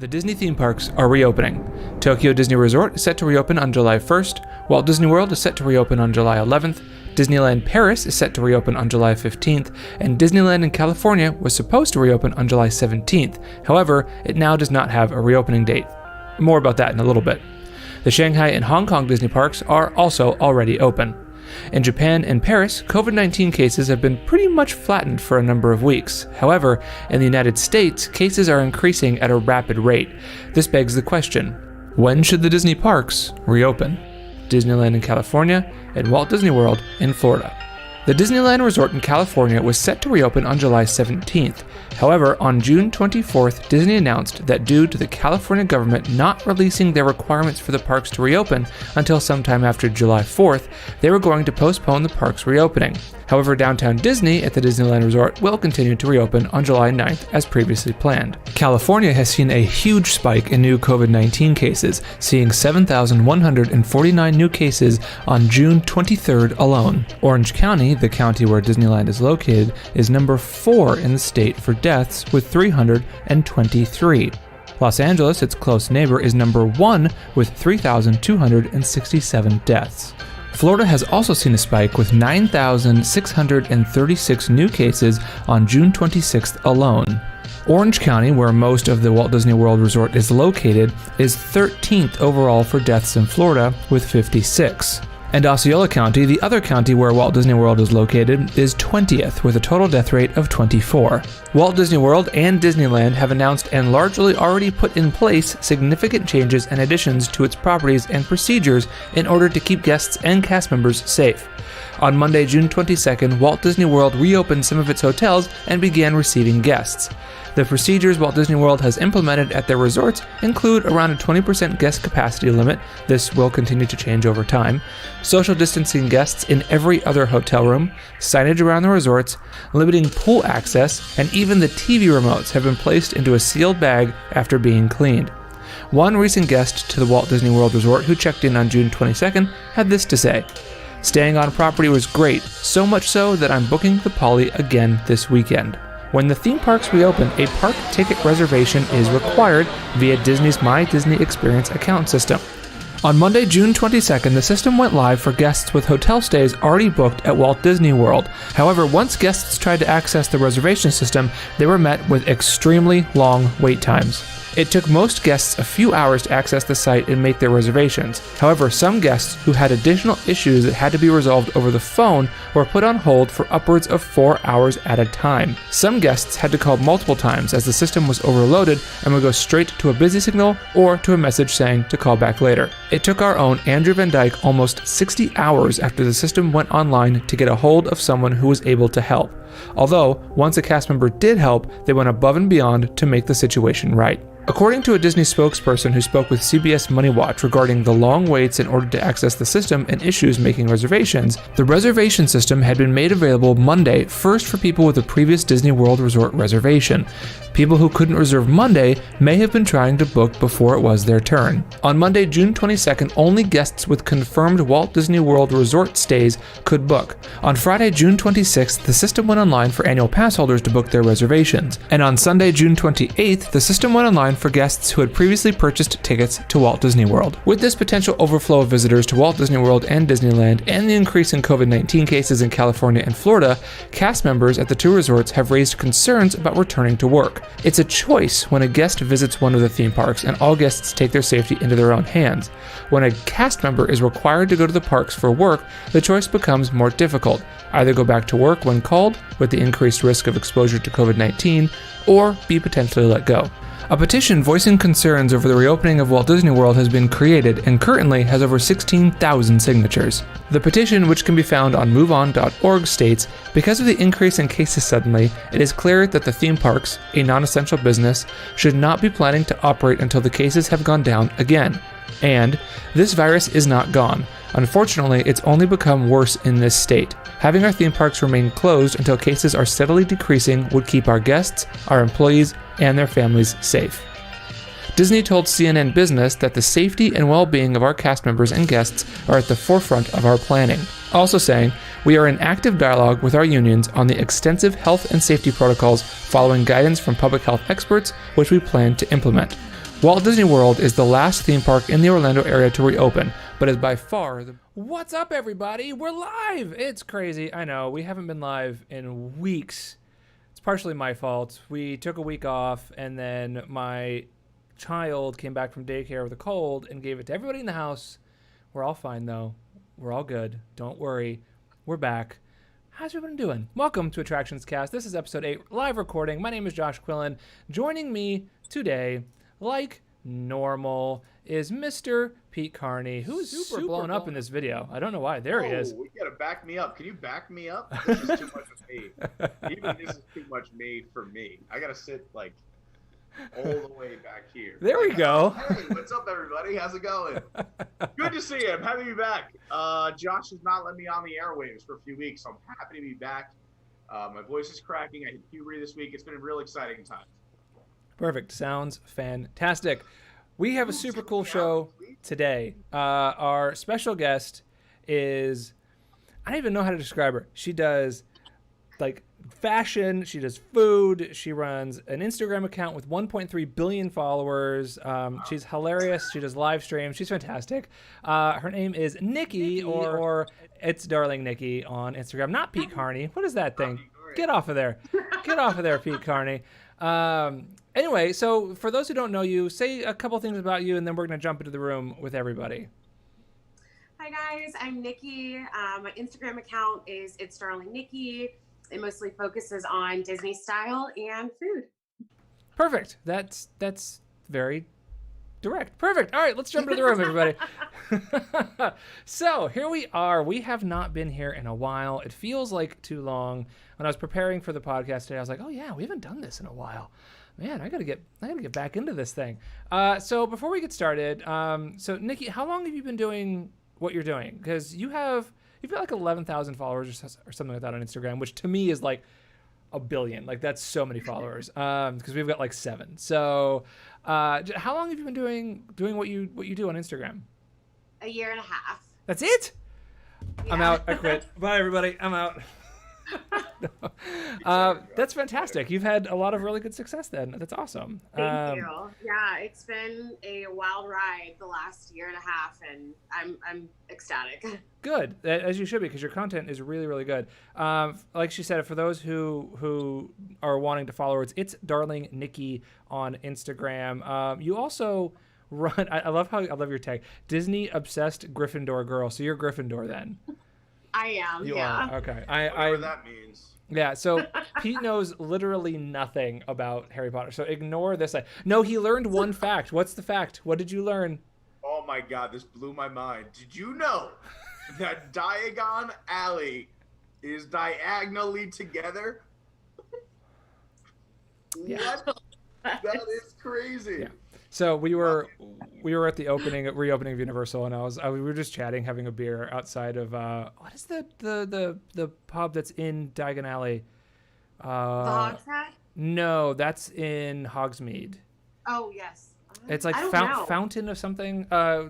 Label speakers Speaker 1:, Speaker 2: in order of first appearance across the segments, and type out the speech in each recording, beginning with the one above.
Speaker 1: The Disney theme parks are reopening. Tokyo Disney Resort is set to reopen on July 1st, Walt Disney World is set to reopen on July 11th, Disneyland Paris is set to reopen on July 15th, and Disneyland in California was supposed to reopen on July 17th. However, it now does not have a reopening date. More about that in a little bit. The Shanghai and Hong Kong Disney parks are also already open. In Japan and Paris, COVID-19 cases have been pretty much flattened for a number of weeks. However, in the United States, cases are increasing at a rapid rate. This begs the question, when should the Disney parks reopen? Disneyland in California and Walt Disney World in Florida. The Disneyland Resort in California was set to reopen on July 17th. However, on June 24th, Disney announced that due to the California government not releasing their requirements for the parks to reopen until sometime after July 4th, they were going to postpone the park's reopening. However, Downtown Disney at the Disneyland Resort will continue to reopen on July 9th as previously planned. California has seen a huge spike in new COVID-19 cases, seeing 7,149 new cases on June 23rd alone. Orange County, the county where Disneyland is located, is number 4 in the state for deaths with 323. Los Angeles, its close neighbor, is number 1 with 3,267 deaths. Florida has also seen a spike with 9,636 new cases on June 26th alone. Orange County, where most of the Walt Disney World Resort is located, is 13th overall for deaths in Florida with 56. And Osceola County, the other county where Walt Disney World is located, is 20th with a total death rate of 24. Walt Disney World and Disneyland have announced and largely already put in place significant changes and additions to its properties and procedures in order to keep guests and cast members safe. On Monday, June 22nd, Walt Disney World reopened some of its hotels and began receiving guests. The procedures Walt Disney World has implemented at their resorts include around a 20% guest capacity limit. This will continue to change over time. Social distancing guests in every other hotel room, signage around the resorts, limiting pool access, and even the TV remotes have been placed into a sealed bag after being cleaned. One recent guest to the Walt Disney World Resort who checked in on June 22nd had this to say, "Staying on property was great, so much so that I'm booking the Poly again this weekend." When the theme parks reopen, a park ticket reservation is required via Disney's My Disney Experience account system. On Monday, June 22nd, the system went live for guests with hotel stays already booked at Walt Disney World. However, once guests tried to access the reservation system, they were met with extremely long wait times. It took most guests a few hours to access the site and make their reservations. However, some guests who had additional issues that had to be resolved over the phone were put on hold for upwards of 4 hours at a time. Some guests had to call multiple times as the system was overloaded and would go straight to a busy signal or to a message saying to call back later. It took our own Andrew Van Dyke almost 60 hours after the system went online to get a hold of someone who was able to help. Although, once a cast member did help, they went above and beyond to make the situation right. According to a Disney spokesperson who spoke with CBS Money Watch regarding the long waits in order to access the system and issues making reservations, the reservation system had been made available Monday first for people with a previous Disney World Resort reservation. People who couldn't reserve Monday may have been trying to book before it was their turn. On Monday, June 22nd, only guests with confirmed Walt Disney World Resort stays could book. On Friday, June 26th, the system went online for annual pass holders to book their reservations. And on Sunday, June 28th, the system went online for guests who had previously purchased tickets to Walt Disney World. With this potential overflow of visitors to Walt Disney World and Disneyland and the increase in COVID-19 cases in California and Florida, cast members at the two resorts have raised concerns about returning to work. It's a choice when a guest visits one of the theme parks and all guests take their safety into their own hands. When a cast member is required to go to the parks for work, the choice becomes more difficult. Either go back to work when called, with the increased risk of exposure to COVID-19, or be potentially let go. A petition voicing concerns over the reopening of Walt Disney World has been created and currently has over 16,000 signatures. The petition, which can be found on moveon.org, states, "Because of the increase in cases suddenly, it is clear that the theme parks, a non-essential business, should not be planning to operate until the cases have gone down again. And this virus is not gone. Unfortunately, it's only become worse in this state. Having our theme parks remain closed until cases are steadily decreasing would keep our guests, our employees, and their families safe." Disney told CNN Business that the safety and well-being of our cast members and guests are at the forefront of our planning. Also saying, "We are in active dialogue with our unions on the extensive health and safety protocols following guidance from public health experts, which we plan to implement. Walt Disney World is the last theme park in the Orlando area to reopen, but is by far the... What's up, everybody? We're live! It's crazy. I know, we haven't been live in weeks. It's partially my fault. We took a week off, and then my child came back from daycare with a cold and gave it to everybody in the house. We're all fine, though. We're all good. Don't worry. We're back. How's everyone doing? Welcome to Attractions Cast. This is episode 8, live recording. My name is Josh Quillen. Joining me today, like normal, is Mr. Pete Carney, who's super blown up in this video. I don't know why. There he is.
Speaker 2: You gotta back me up. Can you back me up? This is too much of me. Even this is too much me for me. I gotta sit like all the way back here.
Speaker 1: There we go.
Speaker 2: Hey, what's up, everybody? How's it going? Good to see you. I'm happy to be back. Josh has not let me on the airwaves for a few weeks, so I'm happy to be back. My voice is cracking. I hit puberty this week. It's been a real exciting time.
Speaker 1: Perfect. Sounds fantastic. We have a super cool show today. Our special guest is, I don't even know how to describe her. She does like fashion, she does food, she runs an Instagram account with 1.3 billion followers. She's hilarious. She does live streams. She's fantastic. Her name is Nikki, or It's Darling Nikki on Instagram. Not Pete Carney. What is that thing? Get off of there. Get off of there, Pete Carney. Anyway, so for those who don't know you, say a couple things about you, and then we're going to jump into the room with everybody.
Speaker 3: Hi guys, I'm Nikki. My Instagram account is It's Darling Nikki. It mostly focuses on Disney style and food.
Speaker 1: Perfect. That's very direct. Perfect. All right, let's jump into the room, everybody. So here we are. We have not been here in a while. It feels like too long. When I was preparing for the podcast today, I was like, oh yeah, we haven't done this in a while. Man, I gotta get back into this thing. So before we get started, so Nikki, how long have you been doing what you're doing? Because you've got like 11,000 followers or something like that on Instagram, which to me is like a billion. Like that's so many followers. Because we've got like 7. So how long have you been doing what you do on Instagram?
Speaker 3: A year and a half.
Speaker 1: That's it?
Speaker 3: Yeah.
Speaker 1: I'm out. I quit. Bye everybody. I'm out. That's fantastic. You've had a lot of really good success then. That's awesome.
Speaker 3: Thank you. Yeah, it's been a wild ride the last year and a half, and I'm ecstatic.
Speaker 1: Good, as you should be, because your content is really, really good. Like she said, for those who are wanting to follow her, it's Darling Nikki on Instagram. You also run. I love your tag, Disney obsessed Gryffindor girl. So you're Gryffindor then.
Speaker 3: I am.
Speaker 1: You
Speaker 3: yeah.
Speaker 1: are. Okay.
Speaker 2: Whatever that means.
Speaker 1: Yeah, so Pete knows literally nothing about Harry Potter, so ignore this. No, he learned one fact. What's the fact? What did you learn?
Speaker 2: Oh my god, this blew my mind. Did you know that Diagon Alley is diagonally together?
Speaker 1: Yeah.
Speaker 2: What? That is crazy.
Speaker 1: Yeah. So we were at the reopening of Universal, and we were just chatting, having a beer outside of what is the pub that's in Diagon Alley?
Speaker 3: The Hogshead?
Speaker 1: No, that's in Hogsmeade.
Speaker 3: Oh yes.
Speaker 1: It's like Fountain of something.
Speaker 2: I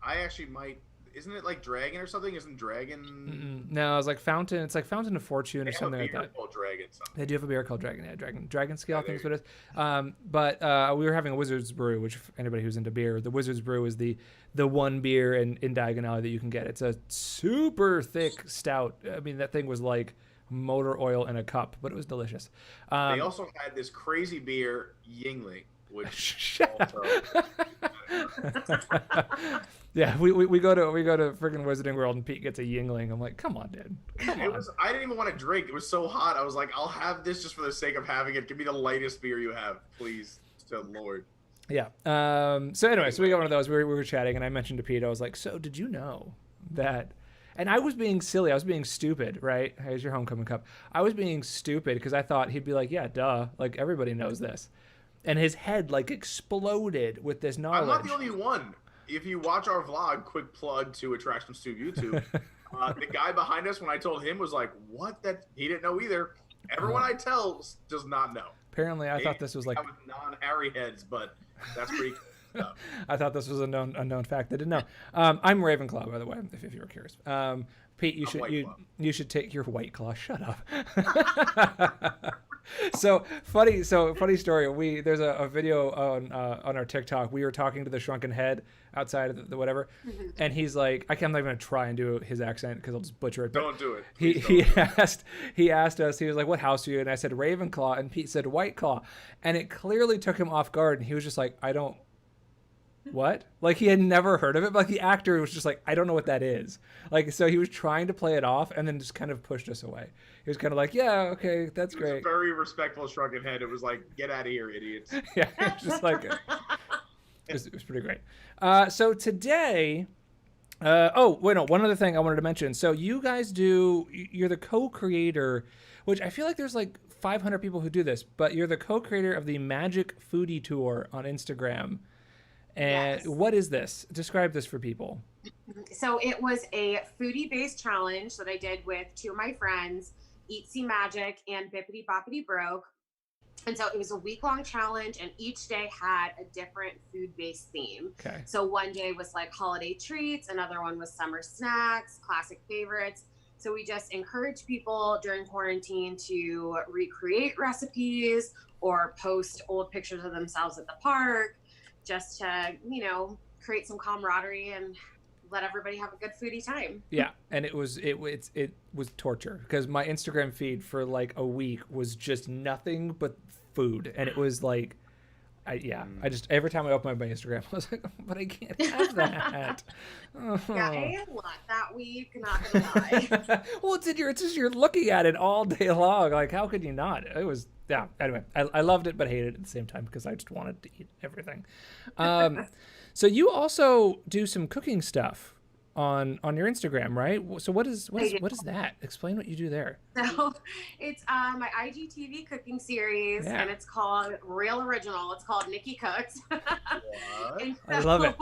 Speaker 2: actually might. Isn't it like Dragon or something? Isn't Dragon?
Speaker 1: No, it's like Fountain. It's like Fountain of Fortune or something like that.
Speaker 2: Called Dragon something.
Speaker 1: They do have a beer called Dragon. Yeah, Dragon Scale, I think is what it is. But we were having a Wizard's Brew, which anybody who's into beer, the Wizard's Brew is the one beer in Diagon Alley that you can get. It's a super thick stout. I mean, that thing was like motor oil in a cup, but it was delicious.
Speaker 2: They also had this crazy beer, Yingling, which
Speaker 1: shut up. Yeah, we go to freaking Wizarding World and Pete gets a Yingling. I'm like, come on, dude. Come on.
Speaker 2: I didn't even want to drink. It was so hot. I was like, I'll have this just for the sake of having it. Give me the lightest beer you have, please. To Lord.
Speaker 1: Yeah. So anyway, so we got one of those. We were chatting, and I mentioned to Pete, I was like, so did you know that? And I was being silly. I was being stupid, right? Here's your homecoming cup. I was being stupid because I thought he'd be like, yeah, duh. Like, everybody knows this. And his head, like, exploded with this knowledge.
Speaker 2: I'm not the only one. If you watch our vlog, quick plug to Attractions to YouTube, the guy behind us, when I told him, was like, what? That he didn't know either. Everyone I tell does not know.
Speaker 1: Apparently, I thought this was like
Speaker 2: non-Harry heads, but that's pretty cool stuff.
Speaker 1: I thought this was a unknown fact. I didn't know. I'm Ravenclaw, by the way, if you were curious. Pete, you should take your White Claw. Shut up. So funny story. There's a video on our TikTok. We were talking to the shrunken head outside of the whatever, and he's like, I'm not even gonna try and do his accent because I'll just butcher it. But
Speaker 2: Don't do it.
Speaker 1: He asked us. He was like, "What house are you?" And I said Ravenclaw, and Pete said White Claw, and it clearly took him off guard, and he was just like, "I don't." What? Like he had never heard of it, but like the actor was just like, I don't know what that is. Like, so he was trying to play it off and then just kind of pushed us away. He was kind of like, yeah, okay, that's great.
Speaker 2: It was a very respectful shrunken head. It was like, get out of here, idiots.
Speaker 1: Yeah, it was just like, it was pretty great. So today, one other thing I wanted to mention. So you guys you're the co-creator, which I feel like there's like 500 people who do this, but you're the co-creator of the Magic Foodie Tour on Instagram. And yes. What is this? Describe this for people.
Speaker 3: So it was a foodie-based challenge that I did with two of my friends, Eatsy Magic and Bippity Boppity Broke. And so it was a week-long challenge, and each day had a different food-based theme.
Speaker 1: Okay.
Speaker 3: So one day was like holiday treats, another one was summer snacks, classic favorites. So we just encourage people during quarantine to recreate recipes or post old pictures of themselves at the park, just to, create some camaraderie and let everybody have a good foodie time.
Speaker 1: Yeah, and it was torture because my Instagram feed for like a week was just nothing but food, and it was like, I just every time I opened my Instagram, I was like, but I can't have that.
Speaker 3: Yeah, I had a lot that week. Not gonna lie.
Speaker 1: Well, it's just you're looking at it all day long. Like, how could you not? It was. Yeah. Anyway, I loved it, but hated it at the same time because I just wanted to eat everything. So you also do some cooking stuff on your Instagram, right? So what is that? Explain what you do there.
Speaker 3: So it's my IGTV cooking series, and it's called Real Original. It's called Nikki Cooks.
Speaker 2: What?
Speaker 1: I love it.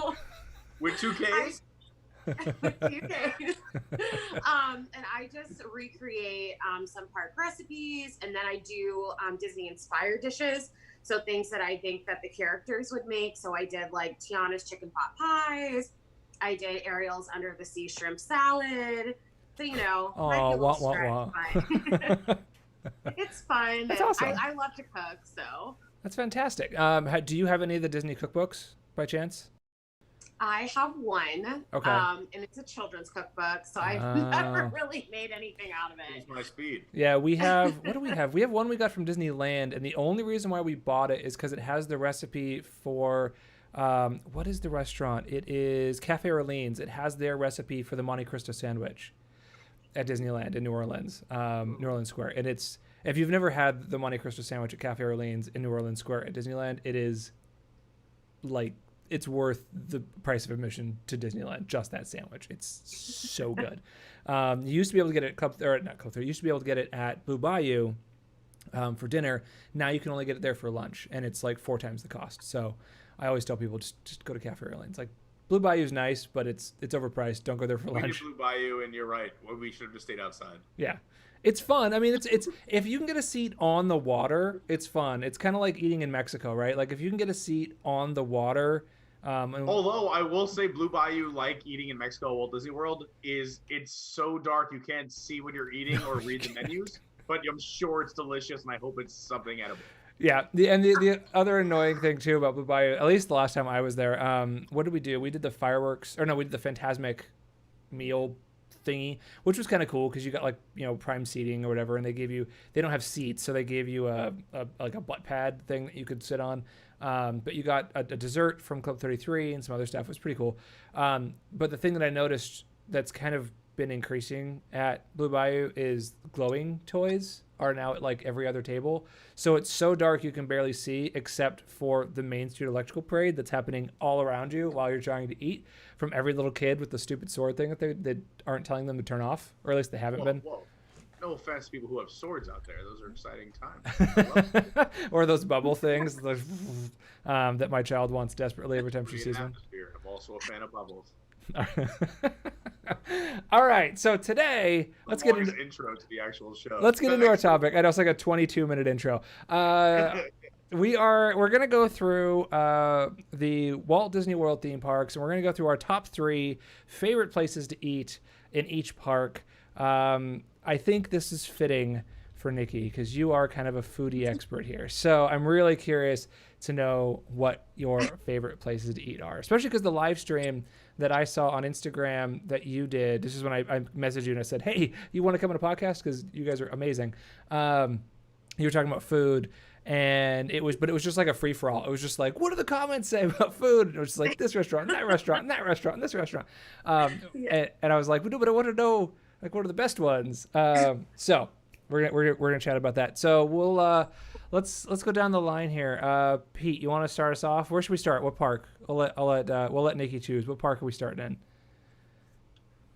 Speaker 2: With 2Ks?
Speaker 3: With 2Ks. And I just recreate some park recipes, and then I do Disney inspired dishes. So things that I think that the characters would make. So I did like Tiana's chicken pot pies. I did Ariel's under the sea shrimp salad. So, it's fun.
Speaker 1: That's awesome.
Speaker 3: I love to cook, so.
Speaker 1: That's fantastic. Do you have any of the Disney cookbooks by chance?
Speaker 3: I have one.
Speaker 1: Okay.
Speaker 3: And it's a children's cookbook, so I've never really made anything out of it.
Speaker 2: It's my speed.
Speaker 1: Yeah, we have. What do we have? We have one we got from Disneyland, and the only reason why we bought it is because it has the recipe for. What is the restaurant? It is Cafe Orleans. It has their recipe for the Monte Cristo sandwich at Disneyland in New Orleans, New Orleans Square. And it's, if you've never had the Monte Cristo sandwich at Cafe Orleans in New Orleans Square at Disneyland, it is like, it's worth the price of admission to Disneyland, just that sandwich. It's so good. You used to be able to get it you used to be able to get it at Blue Bayou for dinner. Now you can only get it there for lunch, and it's like 4 times the cost. So I always tell people just go to Cafe Orleans. Like, Blue Bayou's nice, but it's overpriced. Don't go there for lunch.
Speaker 2: We did Blue Bayou, and you're right. Well, we should have just stayed outside.
Speaker 1: Yeah. It's fun. I mean, it's if you can get a seat on the water, it's fun. It's kind of like eating in Mexico, right? Like, if you can get a seat on the water.
Speaker 2: Although I will say Blue Bayou, like eating in Mexico, Walt Disney World, it's so dark you can't see what you're eating or read the menus. But I'm sure it's delicious, and I hope it's something edible.
Speaker 1: Yeah, the other annoying thing too about Blue Bayou, at least the last time I was there, what did we do? We did the we did the Phantasmic meal thingy, which was kind of cool because you got like, prime seating or whatever, and they don't have seats, so they gave you a butt pad thing that you could sit on. But you got a dessert from Club 33 and some other stuff. It was pretty cool. But the thing that I noticed that's kind of been increasing at Blue Bayou is glowing toys are now at like every other table. So it's so dark you can barely see except for the Main Street Electrical Parade that's happening all around you while you're trying to eat, from every little kid with the stupid sword thing that aren't telling them to turn off, or at least they haven't been.
Speaker 2: Whoa. No offense to people who have swords out there. Those are exciting times.
Speaker 1: Or those bubble things that my child wants desperately every time she sees them.
Speaker 2: I'm also a fan of bubbles.
Speaker 1: All right, so today let's get into
Speaker 2: intro to the actual show.
Speaker 1: Let's get into our topic. I know it's like a 22-minute intro. We're gonna go through the Walt Disney World theme parks, and we're gonna go through our top 3 favorite places to eat in each park. I think this is fitting for Nikki, because you are kind of a foodie expert here. So I'm really curious to know what your favorite places to eat are, especially because the live stream that I saw on Instagram that you did, this is when I messaged you and I said, hey, you want to come on a podcast? Because you guys are amazing. You were talking about food, and it was just like a free for all. It was just like, what do the comments say about food? And it was just like this restaurant, that restaurant, and that restaurant, and this restaurant. And I was like, but I want to know, like, what are the best ones? So we're gonna chat about that. So we'll let's go down the line here. Pete, you want to start us off? Where should we start? What park? We'll let Nikki choose. What park are we starting in?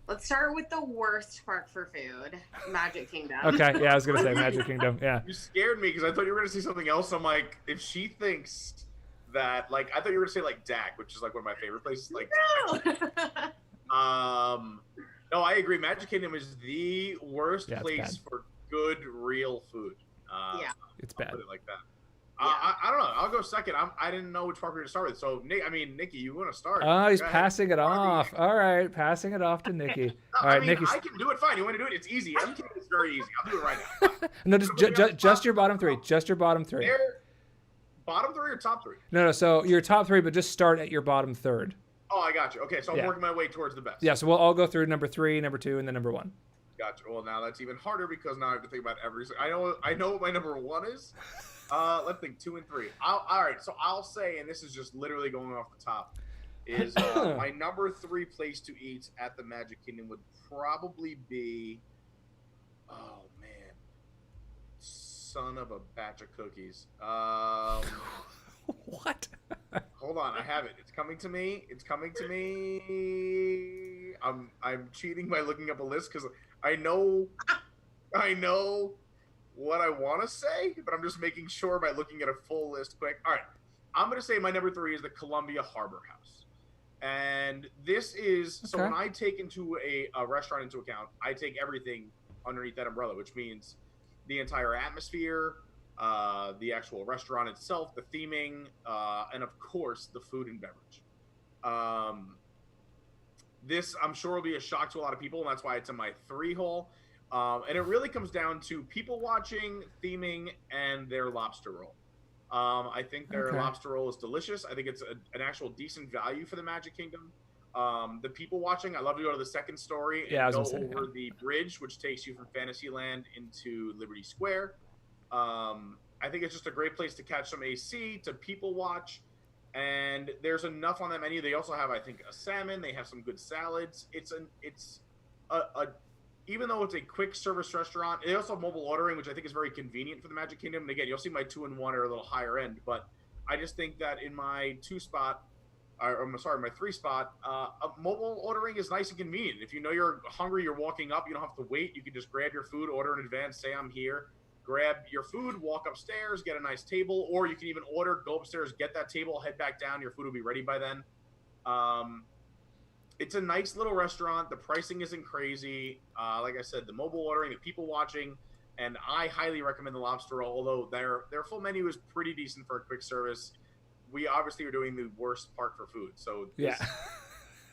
Speaker 3: Let's start with the worst park for food, Magic Kingdom.
Speaker 1: Okay, yeah, I was gonna say Magic Kingdom. Yeah.
Speaker 2: You scared me because I thought you were gonna say something else. I'm like, if she thinks that, like, I thought you were gonna say like DAC, which is like one of my favorite places. Like,
Speaker 3: No.
Speaker 2: no, I agree. Magic Kingdom is the worst
Speaker 1: Yeah, it's
Speaker 2: place
Speaker 1: bad.
Speaker 2: for good, real food.
Speaker 3: Yeah.
Speaker 1: It's
Speaker 2: I'll
Speaker 1: bad.
Speaker 2: put it like that.
Speaker 3: Yeah.
Speaker 2: I don't know. I'll go second. I didn't know which park we were gonna start with. So, Nikki, you want to start?
Speaker 1: Oh, he's
Speaker 2: Go ahead.
Speaker 1: passing it off. All right, passing it off to Nikki.
Speaker 2: No,
Speaker 1: All right,
Speaker 2: I mean,
Speaker 1: Nikki.
Speaker 2: I can do it fine. You want to do it? It's easy. MK is very easy. I'll do it right now.
Speaker 1: No, just your bottom three. Just your bottom three.
Speaker 2: They're bottom three or top three?
Speaker 1: No. So your top three, but just start at your bottom third.
Speaker 2: Oh, I got you. Okay, so I'm
Speaker 1: Yeah.
Speaker 2: working my way towards the best.
Speaker 1: Yeah. So we'll all go through number 3, number 2, and then number 1.
Speaker 2: Gotcha. Well, now that's even harder because now I have to think about every. I know what my number 1 is. Let's think 2 and 3. All right. So I'll say, and this is just literally going off the top, is my number 3 place to eat at the Magic Kingdom would probably be. Oh man, son of a batch of cookies.
Speaker 1: What?
Speaker 2: Hold on, I have it. It's coming to me. It's coming to me. I'm cheating by looking up a list because I know what I want to say, but I'm just making sure by looking at a full list quick. All right, I'm gonna say my number 3 is the Columbia Harbor House, and this is so
Speaker 1: Okay.
Speaker 2: when I take into a restaurant into account, I take everything underneath that umbrella, which means the entire atmosphere, the actual restaurant itself, the theming, and of course the food and beverage. This I'm sure will be a shock to a lot of people, and that's why it's in my 3 hole. And it really comes down to people watching, theming, and their lobster roll. I think their
Speaker 1: Okay.
Speaker 2: lobster roll is delicious. I think it's an actual decent value for the Magic Kingdom. The people watching, I love to go to the second story and
Speaker 1: Yeah, I was
Speaker 2: go
Speaker 1: gonna say,
Speaker 2: over the bridge, which takes you from Fantasyland into Liberty Square. I think it's just a great place to catch some AC, to people watch, and there's enough on that menu. They also have, I think, a salmon. They have some good salads. It's a even though it's a quick service restaurant, they also have mobile ordering, which I think is very convenient for the Magic Kingdom. And again, you'll see my 2 and 1 are a little higher end, but I just think that in my 2 spot, my 3 spot, mobile ordering is nice and convenient. If you know you're hungry, you're walking up, you don't have to wait. You can just grab your food, order in advance, say I'm here, grab your food, walk upstairs, get a nice table, or you can even order, go upstairs, get that table, head back down. Your food will be ready by then. It's a nice little restaurant. The pricing isn't crazy. Like I said, the mobile ordering, the people watching, and I highly recommend the lobster roll, although their full menu is pretty decent for a quick service. We obviously are doing the worst park for food, so
Speaker 1: Yeah.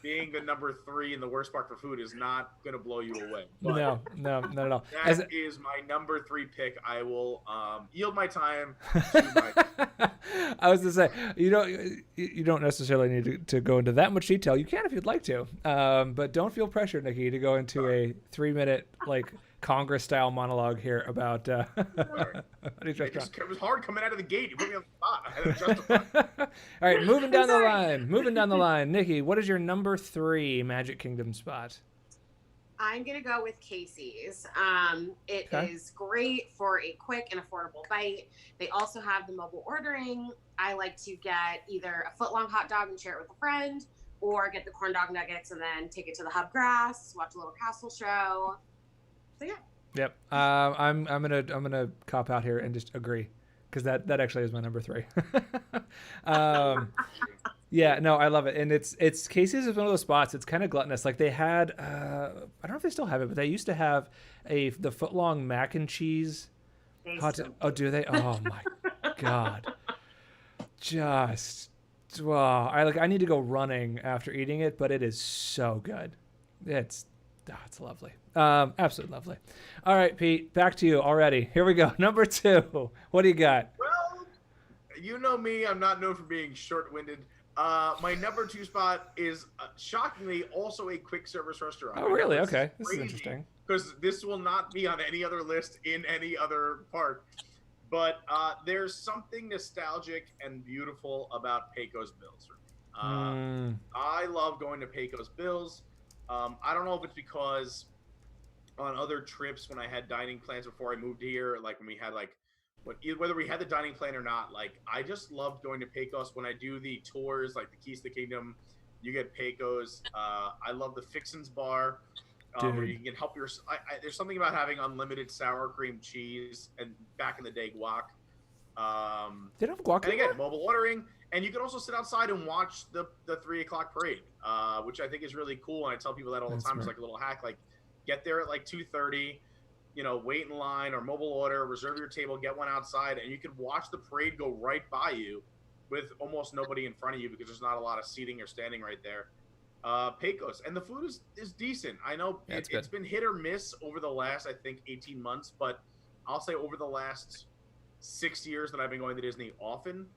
Speaker 2: being the number 3 in the worst park for food is not going to blow you away. But
Speaker 1: No, not at all.
Speaker 2: that is my number 3 pick. I will yield my time to my.
Speaker 1: I was to say you don't necessarily need to go into that much detail. You can if you'd like to, but don't feel pressured, Nikki, to go into a 3-minute like Congress style monologue here about each restaurant.
Speaker 2: It was hard coming out of the gate. You put me on the spot. I had to justify.
Speaker 1: All right, moving down the
Speaker 3: sorry.
Speaker 1: line. Moving down the line, Nikki, what is your number 3 Magic Kingdom spot?
Speaker 3: I'm going to go with Casey's. It
Speaker 1: Okay.
Speaker 3: is great for a quick and affordable bite. They also have the mobile ordering. I like to get either a foot-long hot dog and share it with a friend, or get the corn dog nuggets and then take it to the Hub Grass, watch a little castle show. So yeah.
Speaker 1: Yep. I'm gonna cop out here and just agree, because that actually is my number 3. Yeah, no, I love it, and it's Casey's is one of those spots. It's kind of gluttonous. Like they had, I don't know if they still have it, but they used to have the foot-long mac and cheese. Oh, do they? Oh my god! Just, wow. I need to go running after eating it, but it is so good. It's Oh, it's lovely. Absolutely lovely. All right, Pete, back to you already. Here we go. Number 2. What do you got?
Speaker 2: Well, you know me. I'm not known for being short-winded. My number 2 spot is shockingly also a quick service restaurant.
Speaker 1: Oh, really? Okay. This is interesting.
Speaker 2: Because this will not be on any other list in any other park. But there's something nostalgic and beautiful about Pecos Bills. I love going to Pecos Bills. I don't know if it's because on other trips when I had dining plans before I moved here, like when we had whether we had the dining plan or not, like I just loved going to Pecos. When I do the tours, like the Keys to the Kingdom, you get Pecos. I love the Fixins Bar, where you can help there's something about having unlimited sour cream cheese and back in the day guac.
Speaker 1: They don't have guac
Speaker 2: and
Speaker 1: anymore?
Speaker 2: again, mobile ordering. And you can also sit outside and watch the 3 o'clock parade, which I think is really cool. And I tell people that all the time. It's like a little hack. Like, get there at like 2:30, wait in line or mobile order, reserve your table, get one outside, and you can watch the parade go right by you with almost nobody in front of you because there's not a lot of seating or standing right there. Pecos. And the food is decent. I know it's been hit or miss over the last, I think, 18 months, but I'll say over the last 6 years that I've been going to Disney often,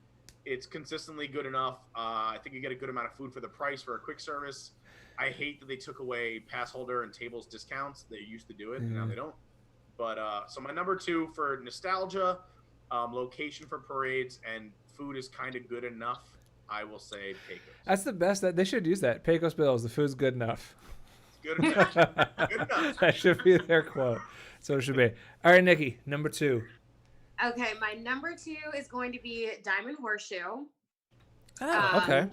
Speaker 2: it's consistently good enough. I think you get a good amount of food for the price for a quick service. I hate that they took away pass holder and tables discounts. They used to do it, and now they don't. But so my number 2 for nostalgia, location for parades, and food is kind of good enough, I will say Pecos.
Speaker 1: That's the best. That they should use that. Pecos Bills, the food's good enough.
Speaker 2: It's good enough. Good enough.
Speaker 1: That should be their quote. So it should be. All right, Nikki, number 2.
Speaker 3: Okay, my number 2 is going to be Diamond Horseshoe.
Speaker 1: Oh, okay.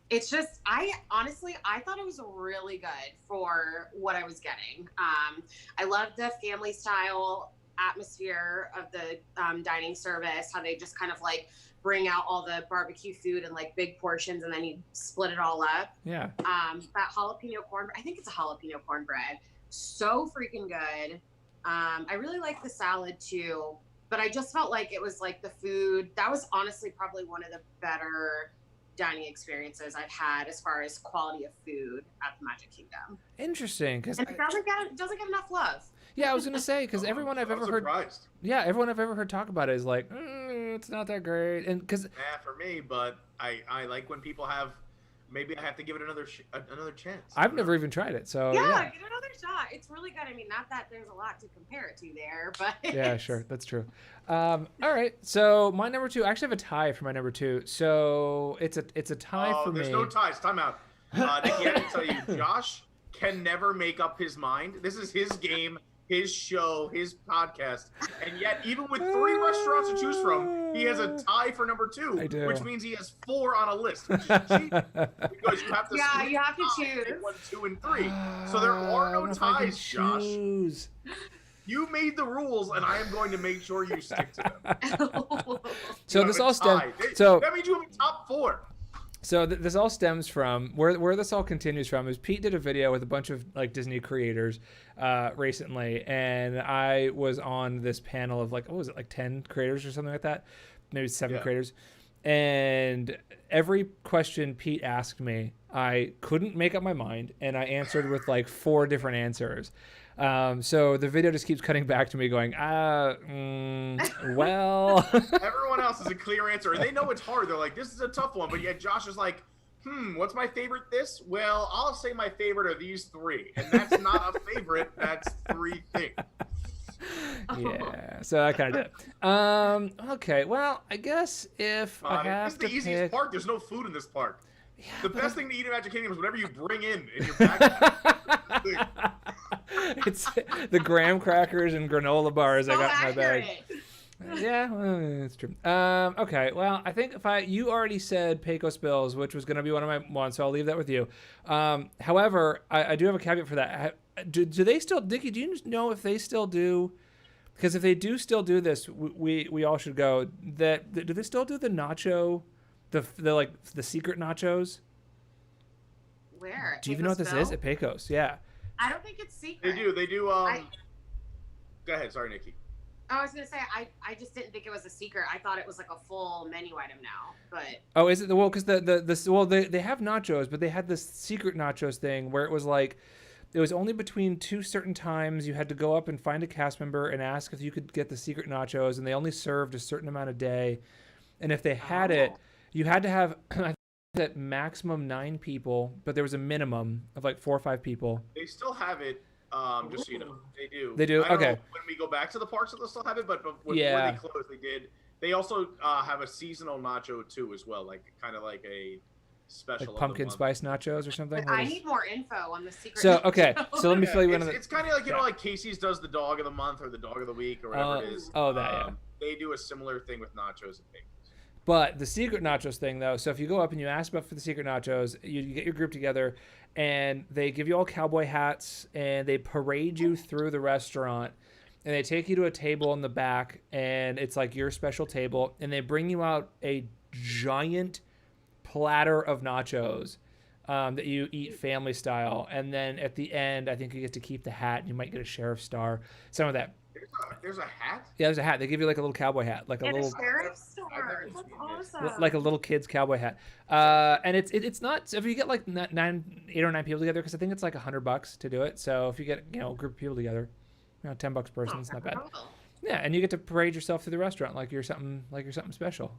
Speaker 3: It's just, I thought it was really good for what I was getting. I love the family style atmosphere of the dining service, how they just kind of like bring out all the barbecue food in like big portions and then you split it all up.
Speaker 1: Yeah.
Speaker 3: That jalapeno corn, I think it's a jalapeno cornbread. So freaking good. I really like the salad too, but I just felt like it was like the food. That was honestly probably one of the better dining experiences I've had as far as quality of food at the Magic Kingdom.
Speaker 1: Interesting, because
Speaker 3: it doesn't get enough love.
Speaker 1: Yeah, I was gonna say because everyone I've ever heard, everyone I've ever heard talk about it is like, it's not that great, and because
Speaker 2: for me, but I like when people have. Maybe I have to give it another chance.
Speaker 1: I've never even tried it, so
Speaker 3: yeah, get another shot. It's really good. I mean, not that there's a lot to compare it to there, but
Speaker 1: yeah, sure, that's true. All right, so my number 2, I actually have a tie for my number 2, so it's a tie for me.
Speaker 2: There's no ties. Time out. Nikki, I have to tell you, Josh can never make up his mind. This is his game, his show, his podcast, and yet even with 3 restaurants to choose from, he has a tie for number 2, which means he has 4 on a list, which is cheap because you have to.
Speaker 3: Yeah, you have to choose
Speaker 2: 1, 2, and 3. So there are no ties, Josh. You made the rules, and I am going to make sure you stick to them.
Speaker 1: So this all stems. So
Speaker 2: that means you have a top 4.
Speaker 1: So this all stems from where this all continues from is Pete did a video with a bunch of like Disney creators recently, and I was on this panel of like, what was it, like 10 creators or something like that, maybe 7 creators, and every question Pete asked me, I couldn't make up my mind, and I answered with like 4 different answers. So the video just keeps cutting back to me going, well.
Speaker 2: Everyone else is a clear answer. And they know it's hard. They're like, this is a tough one. But yet Josh is like, what's my favorite this? Well, I'll say my favorite are these 3. And that's not a favorite. That's 3 things.
Speaker 1: Yeah, so I kind of did. Okay, well, I guess if I have to
Speaker 2: pick... This is the easiest park. There's no food in this park.
Speaker 1: Yeah,
Speaker 2: the best thing to eat at Magic Kingdom is whatever you bring in your backpack.
Speaker 1: It's the graham crackers and granola bars I got in my bag. Yeah, well, that's true. Okay, well, I think you already said Pecos Bills, which was going to be one of my ones, so I'll leave that with you. However, I do have a caveat for that. Do they still, Nikki, do you know if they still do? Because if they do still do this, we all should go. Do they still do the nacho, the secret nachos?
Speaker 3: Where?
Speaker 1: Do you even know what this is? At Pecos, yeah.
Speaker 3: I don't think it's secret.
Speaker 2: They do. Go ahead. Sorry, Nikki.
Speaker 3: I was gonna say I just didn't think it was a secret. I thought it was like a full menu item now. But
Speaker 1: is it because they have nachos, but they had this secret nachos thing where it was like it was only between two certain times you had to go up and find a cast member and ask if you could get the secret nachos, and they only served a certain amount a day. And if they had it, you had to have I think that maximum 9 people, but there was a minimum of like 4 or 5 people.
Speaker 2: They still have it. Just so you know, they do.
Speaker 1: They do?
Speaker 2: I don't
Speaker 1: Okay.
Speaker 2: know when we go back to the parks, they'll still have it, but before
Speaker 1: Yeah.
Speaker 2: they closed, they did. They also have a seasonal nacho too, as well, like kind of like a special
Speaker 1: Like
Speaker 2: of the
Speaker 1: pumpkin
Speaker 2: month.
Speaker 1: spice nachos or something.
Speaker 3: But I need more info on the secret.
Speaker 1: So okay,
Speaker 3: nachos.
Speaker 1: so let me fill you in on
Speaker 2: It's kind of like, you know, like Casey's does the dog of the month or the dog of the week or whatever it is.
Speaker 1: Yeah.
Speaker 2: They do a similar thing with nachos and Pecos.
Speaker 1: But the secret nachos thing, though, so if you go up and you ask about for the secret nachos, you get your group together, and they give you all cowboy hats, and they parade you through the restaurant, and they take you to a table in the back, and it's like your special table, and they bring you out a giant platter of nachos that you eat family style, and then at the end, I think you get to keep the hat, and you might get a sheriff's star, some of that.
Speaker 2: There's a hat?
Speaker 1: Yeah, there's a hat. They give you like a little cowboy hat, like a little
Speaker 3: sheriff's store. That's awesome.
Speaker 1: like a little kid's cowboy hat. And it's not, so if you get like 8 or 9 people together, because I think it's like $100 to do it. So if you get, you know, a group of people together, you know, $10 per person, it's not bad. Yeah, and you get to parade yourself through the restaurant like you're something special.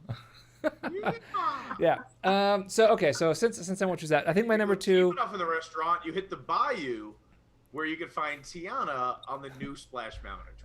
Speaker 1: Yeah. So since I went through that, I think my number 2.
Speaker 2: Enough in the restaurant, you hit the bayou, where you can find Tiana on the new Splash Mountain attraction.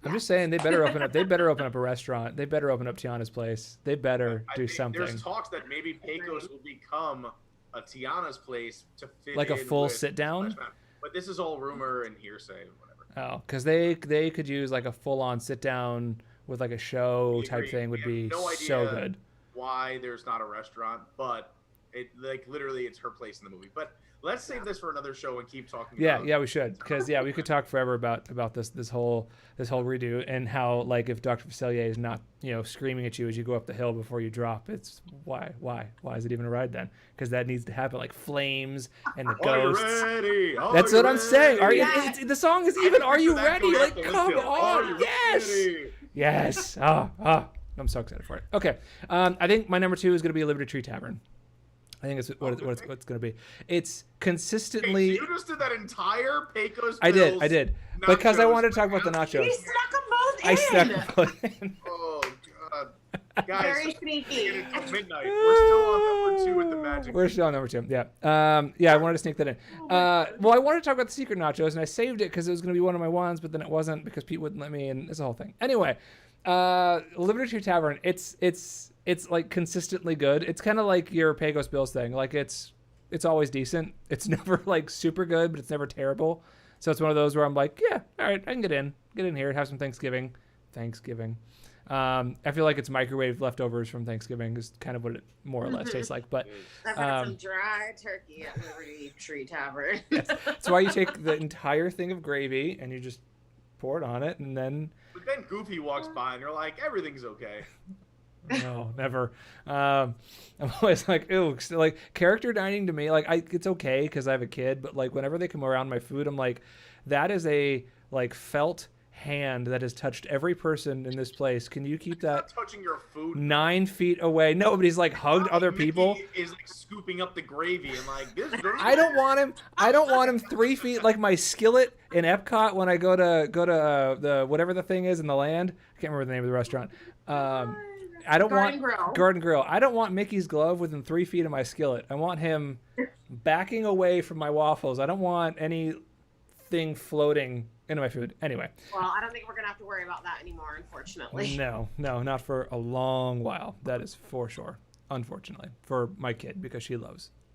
Speaker 1: I'm just saying they better open up. They better open up a restaurant. They better open up Tiana's place. They better do something.
Speaker 2: There's talks that maybe Pecos will become a Tiana's place to fit
Speaker 1: like a
Speaker 2: in
Speaker 1: full
Speaker 2: with
Speaker 1: sit down.
Speaker 2: But this is all rumor and hearsay and whatever.
Speaker 1: Oh, because they could use like a full on sit down with like a show type thing would be so good.
Speaker 2: Why there's not a restaurant, but it like literally it's her place in the movie. But let's save this for another show and keep talking.
Speaker 1: Yeah, we should, because we could talk forever about this whole redo and how, like, if Dr. Facilier is not, you know, screaming at you as you go up the hill before you drop, it's why is it even a ride then? Because that needs to happen, like flames and the ghosts. That's what I'm saying. Are you? The song is even. Are you ready? Like, come on, yes. I'm so excited for it. Okay, I think my number 2 is going to be Liberty Tree Tavern. I think it's what it's going to be. It's consistently.
Speaker 2: You just did that entire Pecos.
Speaker 1: I did because I wanted to talk about the nachos.
Speaker 3: He snuck them both in.
Speaker 1: I snuck them both in.
Speaker 2: Oh God, guys!
Speaker 3: Very sneaky.
Speaker 2: It's midnight. We're still on number 2 with the magic.
Speaker 1: We're still on number 2. Yeah. I wanted to sneak that in. Well, I wanted to talk about the secret nachos, and I saved it because it was going to be one of my ones, but then it wasn't because Pete wouldn't let me, and it's a whole thing. Anyway, Liberty Tree Tavern. It's like consistently good. It's kind of like your Pecos Bills thing. Like it's always decent. It's never like super good, but it's never terrible. So it's one of those where I'm like, yeah, all right, I can get in here, have some Thanksgiving. I feel like it's microwave leftovers from Thanksgiving is kind of what it more or less tastes like. But
Speaker 3: I've had some dry turkey at Liberty Tree Tavern.
Speaker 1: Yes. That's why you take the entire thing of gravy and you just pour it on it, and then.
Speaker 2: But then Goofy walks by and you're like, everything's okay.
Speaker 1: No, never. I'm always like, ew. Like, character dining to me, like, it's okay because I have a kid, but like whenever they come around my food, I'm like, that is a like felt hand that has touched every person in this place. Can you keep that
Speaker 2: not touching your food
Speaker 1: 9 feet away? No, but he's like hugged other people.
Speaker 2: Mickey is like scooping up the gravy and like this.
Speaker 1: I don't want him 3 feet like my skillet in Epcot when I go to the whatever the thing is in the land. I can't remember the name of the restaurant. I don't want Garden Grill. I don't want Mickey's glove within 3 feet of my skillet. I want him backing away from my waffles. I don't want anything floating into my food. Anyway.
Speaker 3: Well, I don't think we're gonna have to worry about that anymore, unfortunately.
Speaker 1: No, not for a long while. That is for sure. Unfortunately, for my kid, because she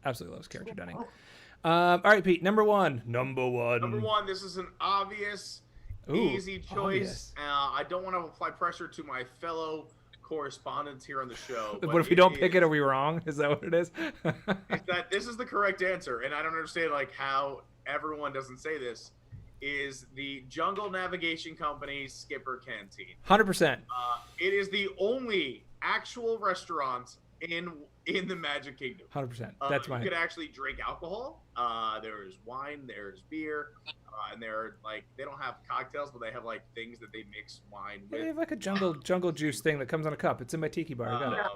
Speaker 1: absolutely loves character dining. All right, Pete. Number one.
Speaker 2: Number one. This is an obvious, easy choice. I don't want to apply pressure to my fellow correspondents here on the show.
Speaker 1: But if we don't pick it, are we wrong? Is that what it is?
Speaker 2: It's that this is the correct answer, and I don't understand like how everyone doesn't say this. Is the Jungle Navigation Company's Skipper Canteen.
Speaker 1: 100%.
Speaker 2: It is the only actual restaurant in the Magic Kingdom.
Speaker 1: 100%. That's mine.
Speaker 2: You could actually drink alcohol. There's wine, there's beer, and they're like they don't have cocktails, but they have like things that they mix wine with.
Speaker 1: They have like a jungle juice thing that comes on a cup. It's in my tiki bar. I got it.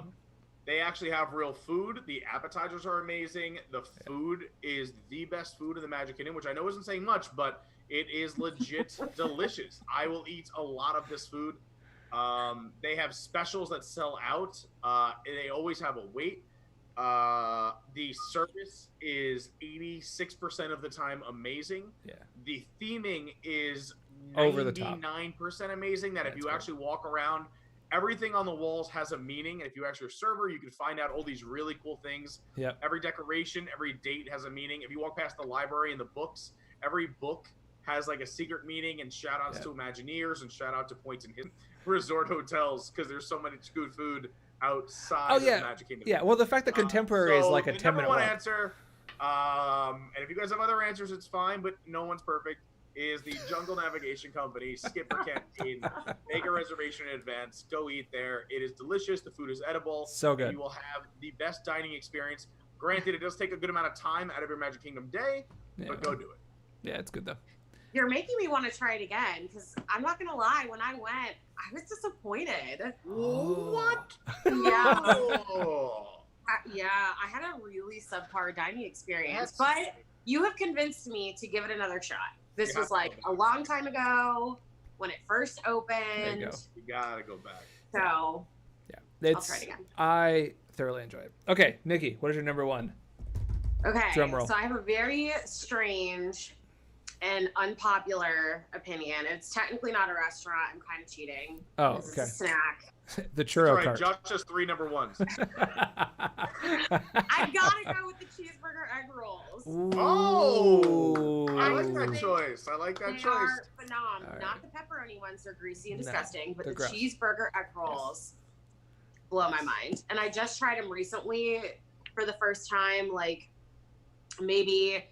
Speaker 2: They actually have real food. The appetizers are amazing. The food is the best food in the Magic Kingdom, which I know isn't saying much, but it is legit delicious. I will eat a lot of this food. They have specials that sell out. They always have a wait. The service is 86% of the time amazing.
Speaker 1: Yeah.
Speaker 2: The theming is
Speaker 1: Over the top.
Speaker 2: 99% amazing. That if
Speaker 1: That's
Speaker 2: you
Speaker 1: cool.
Speaker 2: actually walk around, everything on the walls has a meaning. And if you ask your server, you can find out all these really cool things.
Speaker 1: Yep.
Speaker 2: Every decoration, every date has a meaning. If you walk past the library and the books, every book has like a secret meaning, and shout outs to Imagineers and shout out to points in his resort hotels because there's so much good food outside of Magic Kingdom.
Speaker 1: Yeah, well, the fact that Contemporary is like a 10-minute
Speaker 2: number one
Speaker 1: walk.
Speaker 2: answer, and if you guys have other answers, it's fine, but no one's perfect, is the Jungle Navigation Company, Skipper Canteen. Make a reservation in advance. Go eat there. It is delicious. The food is edible.
Speaker 1: So good.
Speaker 2: You will have the best dining experience. Granted, it does take a good amount of time out of your Magic Kingdom day, but go do it.
Speaker 1: Yeah, it's good, though.
Speaker 3: You're making me want to try it again, because I'm not going to lie, when I went, I was disappointed.
Speaker 2: What?
Speaker 3: Yeah.
Speaker 2: Oh.
Speaker 3: I had a really subpar dining experience, but you have convinced me to give it another shot. This was like a long time ago when it first opened.
Speaker 1: There you go.
Speaker 2: You gotta go back.
Speaker 3: So,
Speaker 1: yeah,
Speaker 3: I'll try it again.
Speaker 1: I thoroughly enjoy it. Okay, Nikki, what is your number one?
Speaker 3: Okay,
Speaker 1: Drum roll.
Speaker 3: so I have a very strange and unpopular opinion. It's technically not a restaurant. I'm kind of cheating.
Speaker 1: Oh,
Speaker 3: This is
Speaker 1: okay.
Speaker 3: a snack.
Speaker 1: The churro
Speaker 2: Right,
Speaker 1: cart.
Speaker 2: Josh has 3 number ones.
Speaker 3: I gotta go with the cheeseburger egg rolls.
Speaker 2: Oh, I like that
Speaker 3: They-
Speaker 2: choice. I like that
Speaker 3: They
Speaker 2: choice.
Speaker 3: are phenomenal.
Speaker 1: All right.
Speaker 3: Not the pepperoni ones; they're greasy and
Speaker 1: No,
Speaker 3: disgusting. But
Speaker 1: they're
Speaker 3: the
Speaker 1: gross.
Speaker 3: cheeseburger egg rolls blow my mind. And I just tried them recently for the first time, like maybe